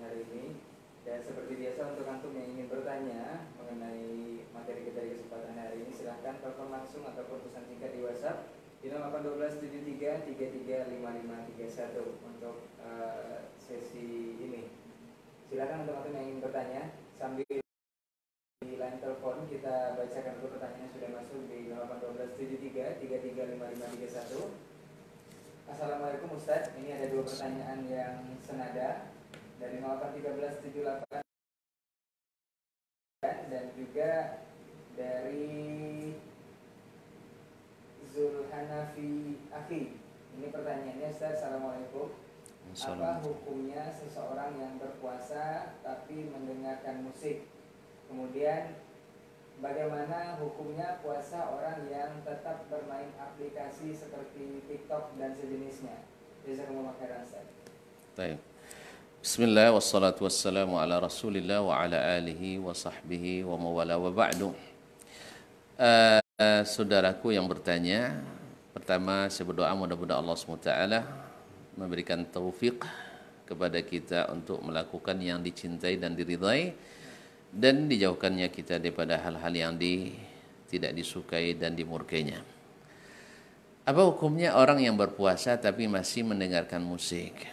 hari ini. Dan seperti biasa, untuk antum yang ingin bertanya mengenai materi kita di kesempatan hari ini, silahkan telepon langsung ataupun pesan singkat di WhatsApp di 081273335531 untuk sesi ini. Silakan untuk yang ingin bertanya sambil di line telepon kita bacakan dulu pertanyaan yang sudah masuk di 081273335531. Assalamualaikum Ustadz, ini ada 2 pertanyaan yang senada dari 081378 dan juga dari Zulhanafi Akhi. Ini pertanyaannya Ustaz, Assalamualaikum. Apa hukumnya seseorang yang berpuasa tapi mendengarkan musik? Kemudian bagaimana hukumnya puasa orang yang tetap bermain aplikasi seperti TikTok dan sejenisnya? Jazakumullah khairan Ustaz. Baik. Bismillah wassalatu wassalamu ala Rasulillah wa ala alihi wa sahbihi wa mawala wa ba'du. Saudaraku yang bertanya, pertama saya berdoa mudah-mudahan Allah SWT memberikan taufik kepada kita untuk melakukan yang dicintai dan diridhai, dan dijauhkannya kita daripada hal-hal yang tidak disukai dan dimurkainya. Apa hukumnya orang yang berpuasa tapi masih mendengarkan musik?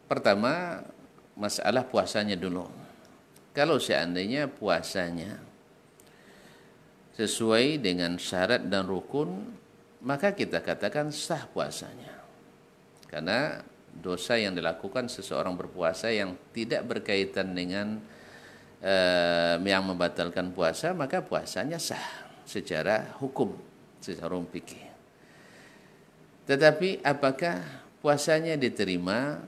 Pertama, masalah puasanya dulu. Kalau seandainya puasanya sesuai dengan syarat dan rukun, maka kita katakan sah puasanya. Karena dosa yang dilakukan seseorang berpuasa yang tidak berkaitan dengan yang membatalkan puasa, maka puasanya sah secara hukum, secara fikih. Tetapi apakah puasanya diterima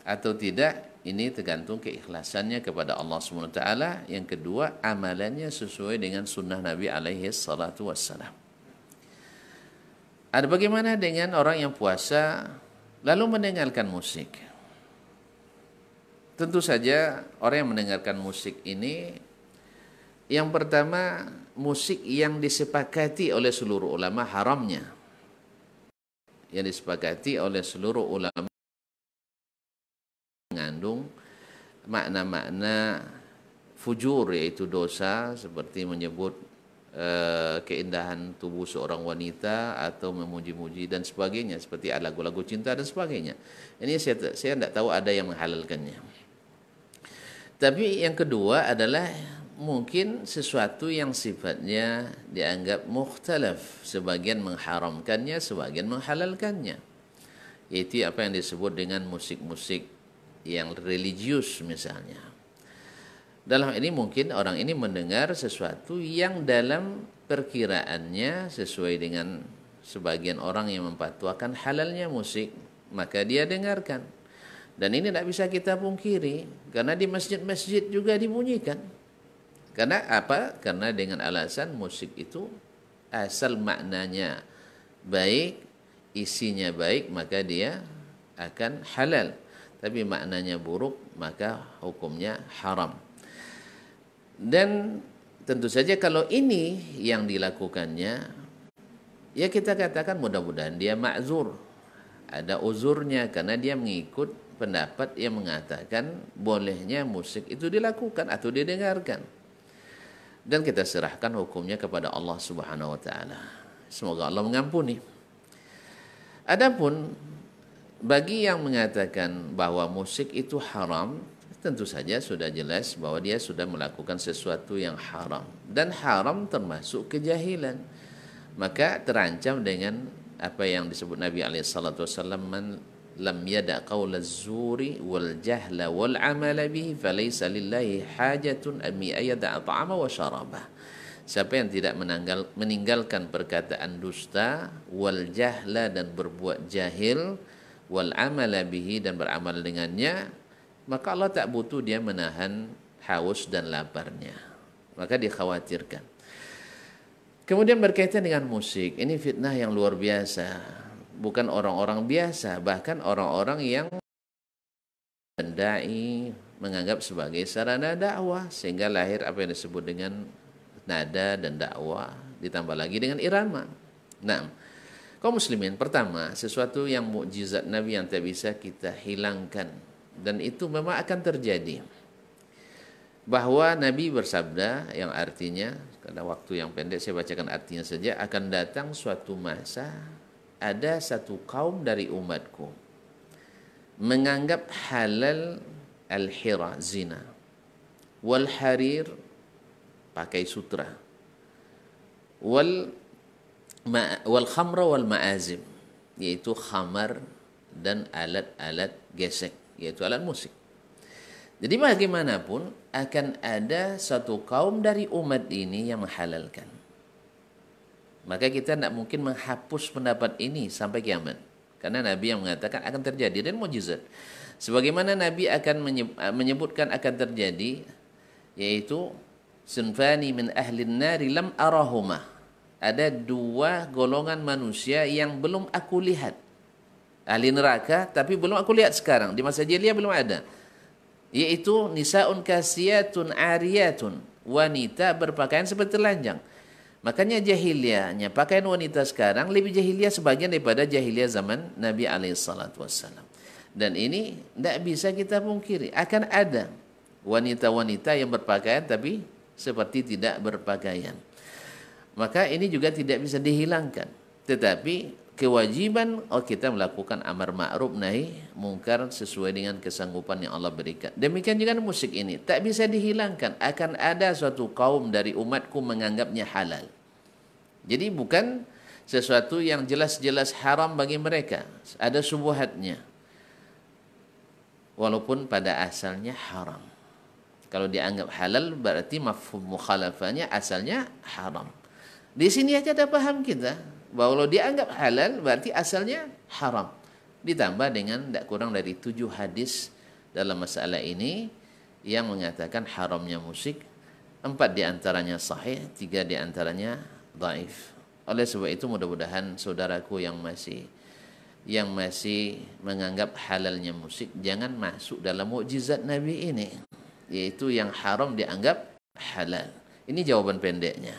atau tidak, ini tergantung keikhlasannya kepada Allah SWT. Yang kedua, amalannya sesuai dengan sunnah Nabi alaihi salatu wassalam. Ada bagaimana dengan orang yang puasa lalu mendengarkan musik? Tentu saja orang yang mendengarkan musik ini, yang pertama, musik yang disepakati oleh seluruh ulama haramnya. Yang disepakati oleh seluruh ulama mengandung makna-makna fujur, yaitu dosa, seperti menyebut keindahan tubuh seorang wanita atau memuji-muji dan sebagainya, seperti lagu-lagu cinta dan sebagainya. Ini saya tidak tahu ada yang menghalalkannya. Tapi yang kedua adalah mungkin sesuatu yang sifatnya dianggap mukhtalaf, sebagian mengharamkannya, sebagian menghalalkannya, yaitu apa yang disebut dengan musik-musik yang religius misalnya. Dalam ini mungkin orang ini mendengar sesuatu yang dalam perkiraannya sesuai dengan sebagian orang yang memfatwakan halalnya musik, maka dia dengarkan. Dan ini tidak bisa kita pungkiri, karena di masjid-masjid juga dibunyikan. Karena apa? Karena dengan alasan musik itu asal maknanya baik, isinya baik, maka dia akan halal. Tapi maknanya buruk, maka hukumnya haram. Dan tentu saja kalau ini yang dilakukannya, ya kita katakan mudah-mudahan dia ma'zur, ada uzurnya, karena dia mengikut pendapat yang mengatakan bolehnya musik itu dilakukan atau didengarkan. Dan kita serahkan hukumnya kepada Allah Subhanahu wa taala. Semoga Allah mengampuni. Adapun bagi yang mengatakan bahwa musik itu haram, tentu saja sudah jelas bahwa dia sudah melakukan sesuatu yang haram. Dan haram termasuk kejahilan. Maka terancam dengan apa yang disebut Nabi SAW, man lam yada qawla zuri wal jahla wal amala bihi falaysa lillahi hajatun ammi ayada ta'ama wa syarabah. Siapa yang tidak meninggalkan perkataan dusta, wal jahla dan berbuat jahil, wal amala bihi dan beramal dengannya, maka Allah tak butuh dia menahan haus dan laparnya. Maka dikhawatirkan. Kemudian berkaitan dengan musik, ini fitnah yang luar biasa. Bukan orang-orang biasa, bahkan orang-orang yang mendai menganggap sebagai sarana dakwah, sehingga lahir apa yang disebut dengan nada dan dakwah, ditambah lagi dengan irama. Nah, kaum muslimin, pertama, sesuatu yang mukjizat Nabi yang tak bisa kita hilangkan, dan itu memang akan terjadi. bahwa Nabi bersabda yang artinya, karena waktu yang pendek saya bacakan artinya saja, akan datang suatu masa ada satu kaum dari umatku menganggap halal al-hira, zina, wal harir, pakai sutra, wal khamra wal ma'azim, yaitu khamar dan alat-alat gesek, yaitu alat musik. Jadi bagaimanapun akan ada satu kaum dari umat ini yang menghalalkan. Maka kita tidak mungkin menghapus pendapat ini sampai kiamat. Karena Nabi yang mengatakan akan terjadi dan mukjizat. Sebagaimana Nabi akan menyebutkan akan terjadi, yaitu sunfani min ahlin nari lam arahuma. Ada dua golongan manusia yang belum aku lihat. Ahli neraka tapi belum aku lihat sekarang. Di masa jahiliyah belum ada. Yaitu nisaun kasiyatun ariyatun, wanita berpakaian seperti telanjang. Makanya jahiliyahnya pakaian wanita sekarang lebih jahiliyah sebagian daripada jahiliyah zaman Nabi SAW. Dan ini tidak bisa kita pungkiri, akan ada wanita-wanita yang berpakaian tapi seperti tidak berpakaian. Maka ini juga tidak bisa dihilangkan. Tetapi kewajiban kita melakukan amar ma'ruf nahi mungkar sesuai dengan kesanggupan yang Allah berikan. Demikian juga musik ini tak bisa dihilangkan. Akan ada suatu kaum dari umatku menganggapnya halal. Jadi bukan sesuatu yang jelas-jelas haram bagi mereka. Ada subuhatnya. Walaupun pada asalnya haram. Kalau dianggap halal berarti mafhum mukhalafahnya asalnya haram. Di sini aja ada paham kita bahwa kalau dianggap halal berarti asalnya haram. Ditambah dengan tidak kurang dari 7 hadis dalam masalah ini yang mengatakan haramnya musik. 4 diantaranya sahih, 3 diantaranya dhaif. Oleh sebab itu mudah-mudahan saudaraku yang masih menganggap halalnya musik jangan masuk dalam mukjizat Nabi ini, yaitu yang haram dianggap halal. Ini jawaban pendeknya.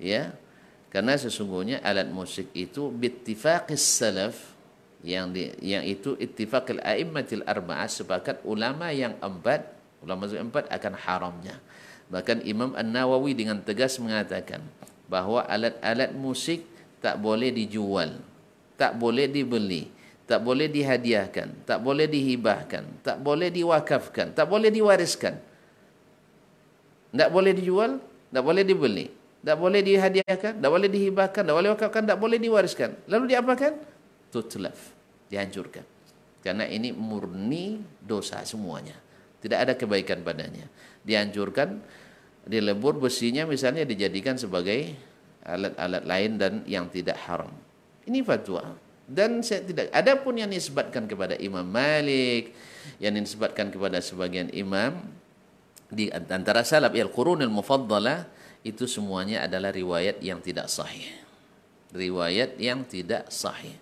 Ya. Karena sesungguhnya alat musik itu bittifaqis salaf yang itu ittifaqil a'immatil arba'ah, sepakat ulama yang 4 akan haramnya. Bahkan Imam An-Nawawi dengan tegas mengatakan bahwa alat-alat musik tak boleh dijual, tak boleh dibeli, tak boleh dihadiahkan, tak boleh dihibahkan, tak boleh diwakafkan, tak boleh diwariskan. Tak boleh dijual, tak boleh dibeli, tak boleh dihadiahkan, tak boleh dihibahkan, tak boleh wakafkan, tak boleh diwariskan. Lalu diapakan? Tutlaf, dihancurkan. Karena ini murni dosa semuanya. Tidak ada kebaikan padanya. Dihancurkan, dilebur besinya misalnya dijadikan sebagai alat-alat lain dan yang tidak haram. Ini fatwa. Dan saya tidak, adapun yang disebutkan kepada Imam Malik, yang disebutkan kepada sebagian imam di antara salaf al-qurunil mufaddalah, itu semuanya adalah riwayat yang tidak sahih. Riwayat yang tidak sahih.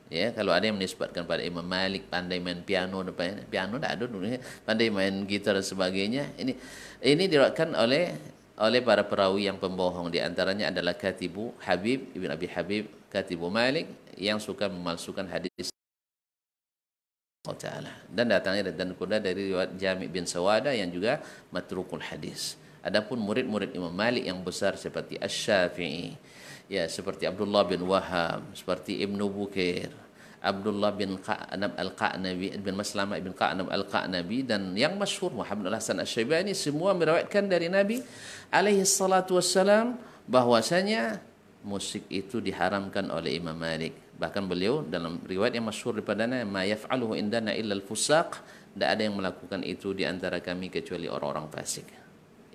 Ya, kalau ada yang menisbatkan pada Imam Malik pandai main piano tak ada dulu, pandai main gitar dan sebagainya. Ini diriwayatkan oleh para perawi yang pembohong. Di antaranya adalah Katibu Habib Ibn Abi Habib, Katibu Malik yang suka memalsukan hadis Allah Ta'ala. Dan datangnya dan kuda dari riwayat Jami' bin Sawada yang juga matrukul hadis. Adapun murid-murid Imam Malik yang besar seperti Asy-Syafi'i, ya seperti Abdullah bin Wahab, seperti Ibnu Bukair, Abdullah bin Qa'nab Al-Qa'nabi, bin Maslamah bin Qa'nab Al-Qa'nabi, dan yang masyhur Muhammad Al-Hasan Asy-Syaibani, semua meriwayatkan dari Nabi alaihi salatu wassalam bahwasanya musik itu diharamkan oleh Imam Malik. Bahkan beliau dalam riwayat yang masyhur daripadanya, ma yaf'aluhu indana illa al-fusaq, tidak ada yang melakukan itu di antara kami kecuali orang-orang fasik.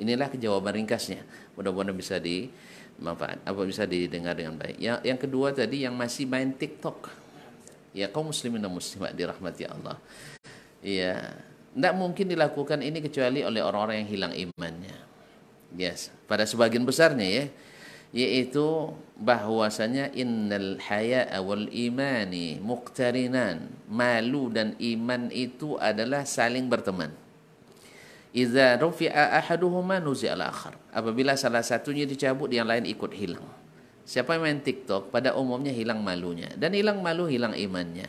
Inilah jawaban ringkasnya. Mudah-mudahan bisa bisa didengar dengan baik. Yang kedua tadi yang masih main TikTok. Ya, kaum muslimin dan muslimat dirahmati Allah. Ya, tidak mungkin dilakukan ini kecuali oleh orang-orang yang hilang imannya. Yes, pada sebagian besarnya ya. Yaitu bahwasanya innal haya'a wal imani muqtarinan. Malu dan iman itu adalah saling berteman. Idza rufi'a ahaduhuma nuzi'al akhar. Apabila salah satunya dicabut, yang lain ikut hilang. Siapa yang main TikTok pada umumnya hilang malunya, dan hilang malu hilang imannya.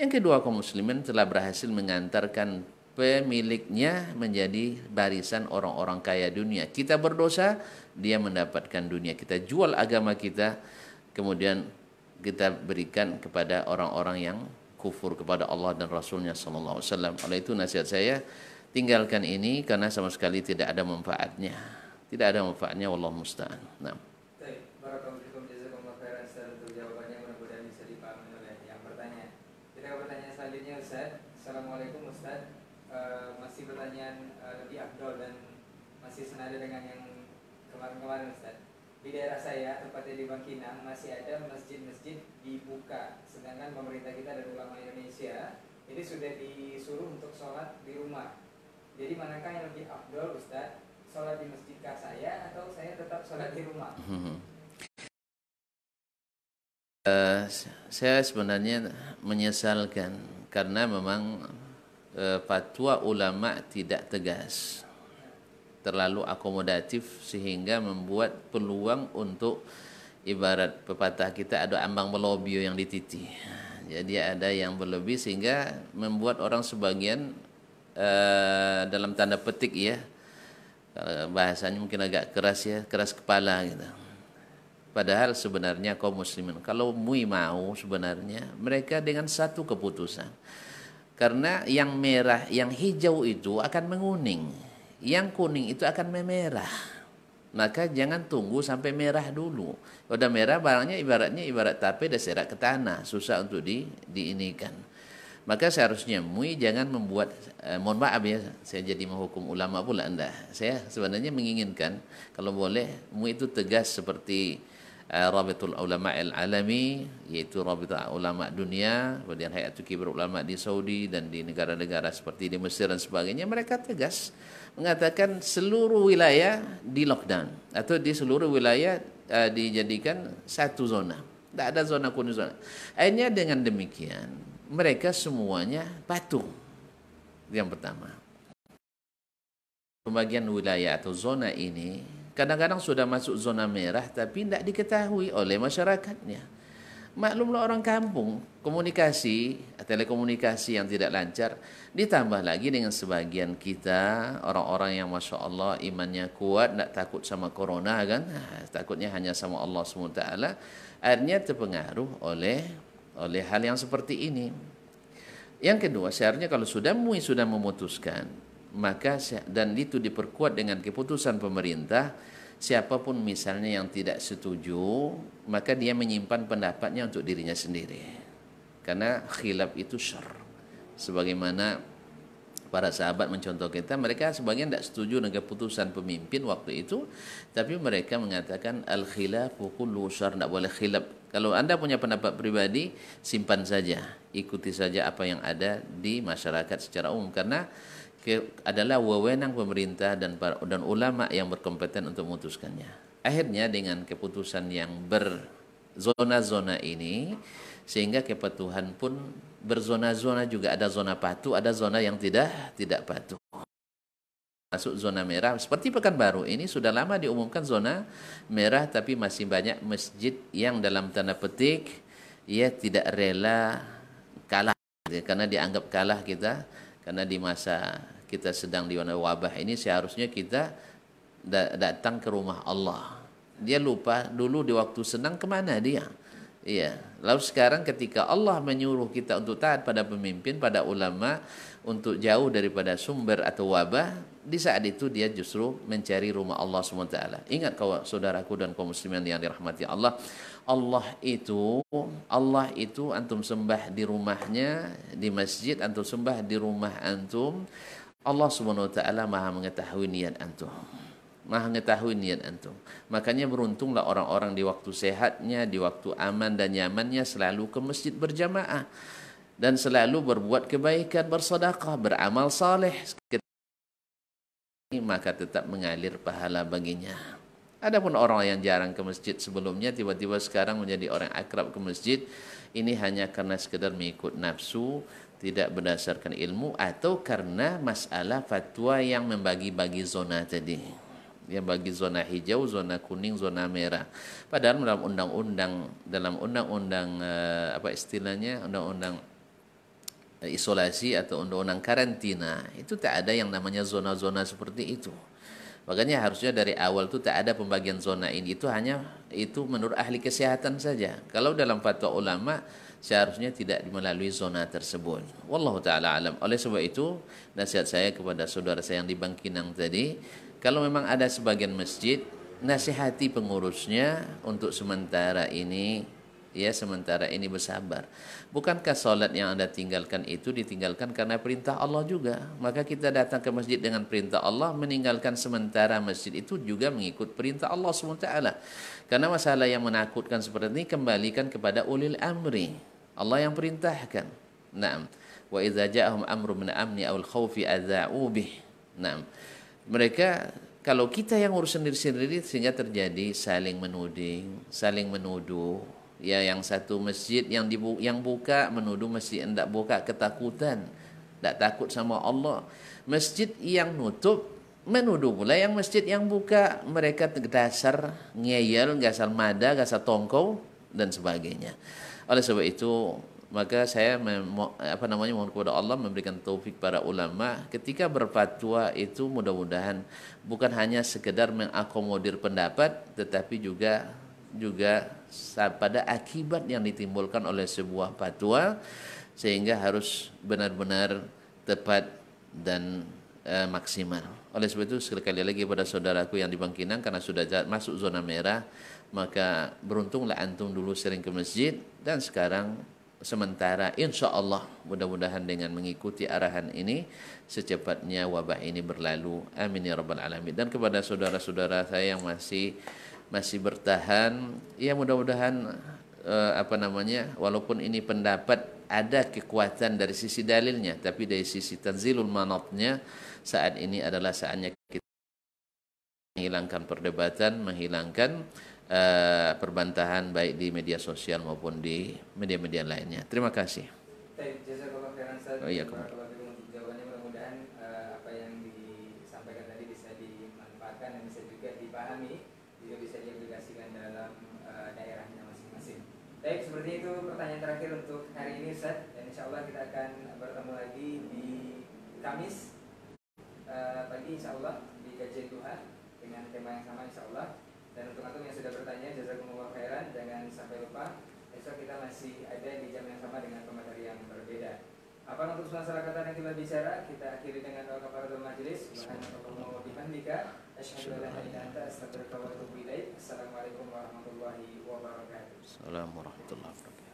Yang kedua, kaum muslimin telah berhasil mengantarkan pemiliknya menjadi barisan orang-orang kaya dunia. Kita berdosa, dia mendapatkan dunia. Kita jual agama kita, kemudian kita berikan kepada orang-orang yang kufur kepada Allah dan Rasulnya sallallahu alaihi wasallam. Oleh itu nasihat saya, tinggalkan ini karena sama sekali tidak ada manfaatnya. Tidak ada manfaatnya, wallahu musta'an. Nah. Baik, barakallahu fikum, jazakumullah khairan Ustaz untuk jawabannya, mudah-mudahan bisa dipahami oleh yang bertanya. Kita ke pertanyaan selanjutnya Ustaz. Assalamualaikum Ustaz. Masih pertanyaan lebih afdol dan masih senada dengan yang kemarin-kemarin Ustaz. Di daerah saya, tepatnya di Bangkinang, masih ada masjid-masjid dibuka, sedangkan pemerintah kita dan ulama Indonesia ini sudah disuruh untuk sholat di rumah. Jadi manakah yang lebih afdol Ustaz? Sholat di masjidkah saya atau saya tetap sholat di rumah? Saya sebenarnya menyesalkan karena memang fatwa ulama tidak tegas, terlalu akomodatif sehingga membuat peluang untuk, ibarat pepatah kita, ada ambang melobio yang dititi. Jadi ada yang berlebih sehingga membuat orang sebagian dalam tanda petik ya, bahasanya mungkin agak keras ya, keras kepala gitu. Padahal sebenarnya kaum muslimin kalau MUI mau sebenarnya mereka dengan satu keputusan. Karena yang merah, yang hijau itu akan menguning, yang kuning itu akan memerah. Maka jangan tunggu sampai merah dulu. Kalau udah merah barangnya ibarat tape dah serak ke tanah, susah untuk diinikan. Maka seharusnya MUI jangan membuat, mohon maaf ya, saya jadi menghukum ulama pula anda. Saya sebenarnya menginginkan kalau boleh MUI itu tegas seperti Rabitul Ulama Al-Alami, yaitu Rabitul Ulama Dunia, kemudian Hayatul Kibar Ulama di Saudi dan di negara-negara seperti di Mesir dan sebagainya. Mereka tegas mengatakan seluruh wilayah di lockdown atau di seluruh wilayah dijadikan satu zona. Tidak ada zona kuning zona. Akhirnya dengan demikian mereka semuanya patuh. Yang pertama, pembagian wilayah atau zona ini kadang-kadang sudah masuk zona merah tapi tidak diketahui oleh masyarakatnya. Maklumlah orang kampung, komunikasi, telekomunikasi yang tidak lancar, ditambah lagi dengan sebagian kita, orang-orang yang Masya Allah imannya kuat, tidak takut sama corona kan, takutnya hanya sama Allah SWT, akhirnya terpengaruh oleh hal yang seperti ini. Yang kedua, seharusnya kalau sudah MUI sudah memutuskan, maka dan itu diperkuat dengan keputusan pemerintah, siapapun misalnya yang tidak setuju, maka dia menyimpan pendapatnya untuk dirinya sendiri. Karena khilaf itu syarr. Sebagaimana para sahabat mencontoh kita, mereka sebagian tidak setuju dengan keputusan pemimpin waktu itu, tapi mereka mengatakan al-khilafu kullu syarr, tidak boleh khilaf. Kalau anda punya pendapat pribadi, simpan saja, ikuti saja apa yang ada di masyarakat secara umum, karena adalah wewenang pemerintah dan ulama yang berkompeten untuk memutuskannya. Akhirnya dengan keputusan yang berzona-zona ini, sehingga kepatuhan pun berzona-zona juga, ada zona patuh, ada zona yang tidak patuh. Masuk zona merah, seperti Pekanbaru ini sudah lama diumumkan zona merah, tapi masih banyak masjid yang dalam tanda petik ia tidak rela kalah, karena dianggap kalah kita, karena di masa kita sedang di wabah ini seharusnya kita datang ke rumah Allah. Dia lupa dulu di waktu senang kemana dia. Iya. Lalu sekarang ketika Allah menyuruh kita untuk taat pada pemimpin, pada ulama, untuk jauh daripada sumber atau wabah, di saat itu dia justru mencari rumah Allah SWT. Ingat kawan saudaraku dan kaum muslimin yang dirahmati Allah, Allah itu antum sembah di rumahnya, di masjid antum sembah di rumah antum. Allah SWT Maha mengetahui niat antum. Maha mengetahui niat antum. Makanya beruntunglah orang-orang di waktu sehatnya, di waktu aman dan nyamannya selalu ke masjid berjamaah dan selalu berbuat kebaikan, bersedekah, beramal saleh, maka tetap mengalir pahala baginya. Adapun orang yang jarang ke masjid sebelumnya, tiba-tiba sekarang menjadi orang akrab ke masjid, ini hanya karena sekedar mengikut nafsu, tidak berdasarkan ilmu, atau karena masalah fatwa yang membagi-bagi zona tadi. Yang bagi zona hijau, zona kuning, zona merah. Padahal dalam undang-undang apa istilahnya, undang-undang isolasi atau undang-undang karantina, itu tak ada yang namanya zona-zona seperti itu. Makanya harusnya dari awal itu tak ada pembagian zona ini. Itu hanya itu menurut ahli kesehatan saja. Kalau dalam fatwa ulama seharusnya tidak melalui zona tersebut. Wallahu taala alam. Oleh sebab itu nasihat saya kepada saudara saya yang di Bangkinang tadi, kalau memang ada sebagian masjid, nasihati pengurusnya untuk sementara ini, ya sementara ini bersabar. Bukankah solat yang Anda tinggalkan itu ditinggalkan karena perintah Allah juga? Maka kita datang ke masjid dengan perintah Allah, meninggalkan sementara masjid itu juga mengikut perintah Allah SWT. Karena masalah yang menakutkan seperti ini kembalikan kepada ulil amri. Allah yang perintahkan. Naam. Wa idza ja'ahum amru min amni aw al-khawfi adza'u bih. Naam. Mereka kalau kita yang urus sendiri-sendiri sehingga terjadi saling menuding, saling menuduh. Ya, yang satu masjid yang buka menuduh masjid yang tidak buka ketakutan, tidak takut sama Allah. Masjid yang nutup menuduh pula yang masjid yang buka, mereka dasar ngeyel, gasal mada, gasal tongkol dan sebagainya. Oleh sebab itu maka saya mohon kepada Allah memberikan taufik para ulama ketika berfatwa itu, mudah-mudahan bukan hanya sekedar mengakomodir pendapat, tetapi juga pada akibat yang ditimbulkan oleh sebuah fatwa, sehingga harus benar-benar tepat dan maksimal. Oleh sebab itu sekali lagi pada saudaraku yang di Bangkinang, karena sudah masuk zona merah, maka beruntunglah antum dulu sering ke masjid, dan sekarang sementara insya Allah mudah-mudahan dengan mengikuti arahan ini secepatnya wabah ini berlalu. Amin ya rabbal alamin. Dan kepada saudara-saudara saya yang masih bertahan, ya mudah-mudahan walaupun ini pendapat ada kekuatan dari sisi dalilnya, tapi dari sisi tanzilul manatnya saat ini adalah saatnya kita menghilangkan perdebatan, menghilangkan perbantahan baik di media sosial maupun di media-media lainnya. Terima kasih. Oh iya, jawabannya, mudah-mudahan apa yang disampaikan tadi bisa dimanfaatkan dan bisa juga dipahami, juga bisa diaplikasikan dalam daerahnya masing-masing. Baik, seperti itu pertanyaan terakhir untuk hari ini Ustaz, dan insya Allah kita akan bertemu lagi di Kamis pagi insya Allah di kajian duha dengan tema yang sama insya Allah. Dan untuk antum yang sudah bertanya, jazakumullah khairan, jangan sampai lupa besok kita masih ada di jam yang sama dengan pemateri yang berbeda. Apa untuk masyarakat yang kita bicara, kita akhiri dengan doa kafaratul majelis. Subhanallah wa bihamdika, asyhadu an la ilaha illa anta, astaghfiruka wa atubu ilaik. Assalamualaikum warahmatullahi wabarakatuh. Assalamualaikum warahmatullahi wabarakatuh.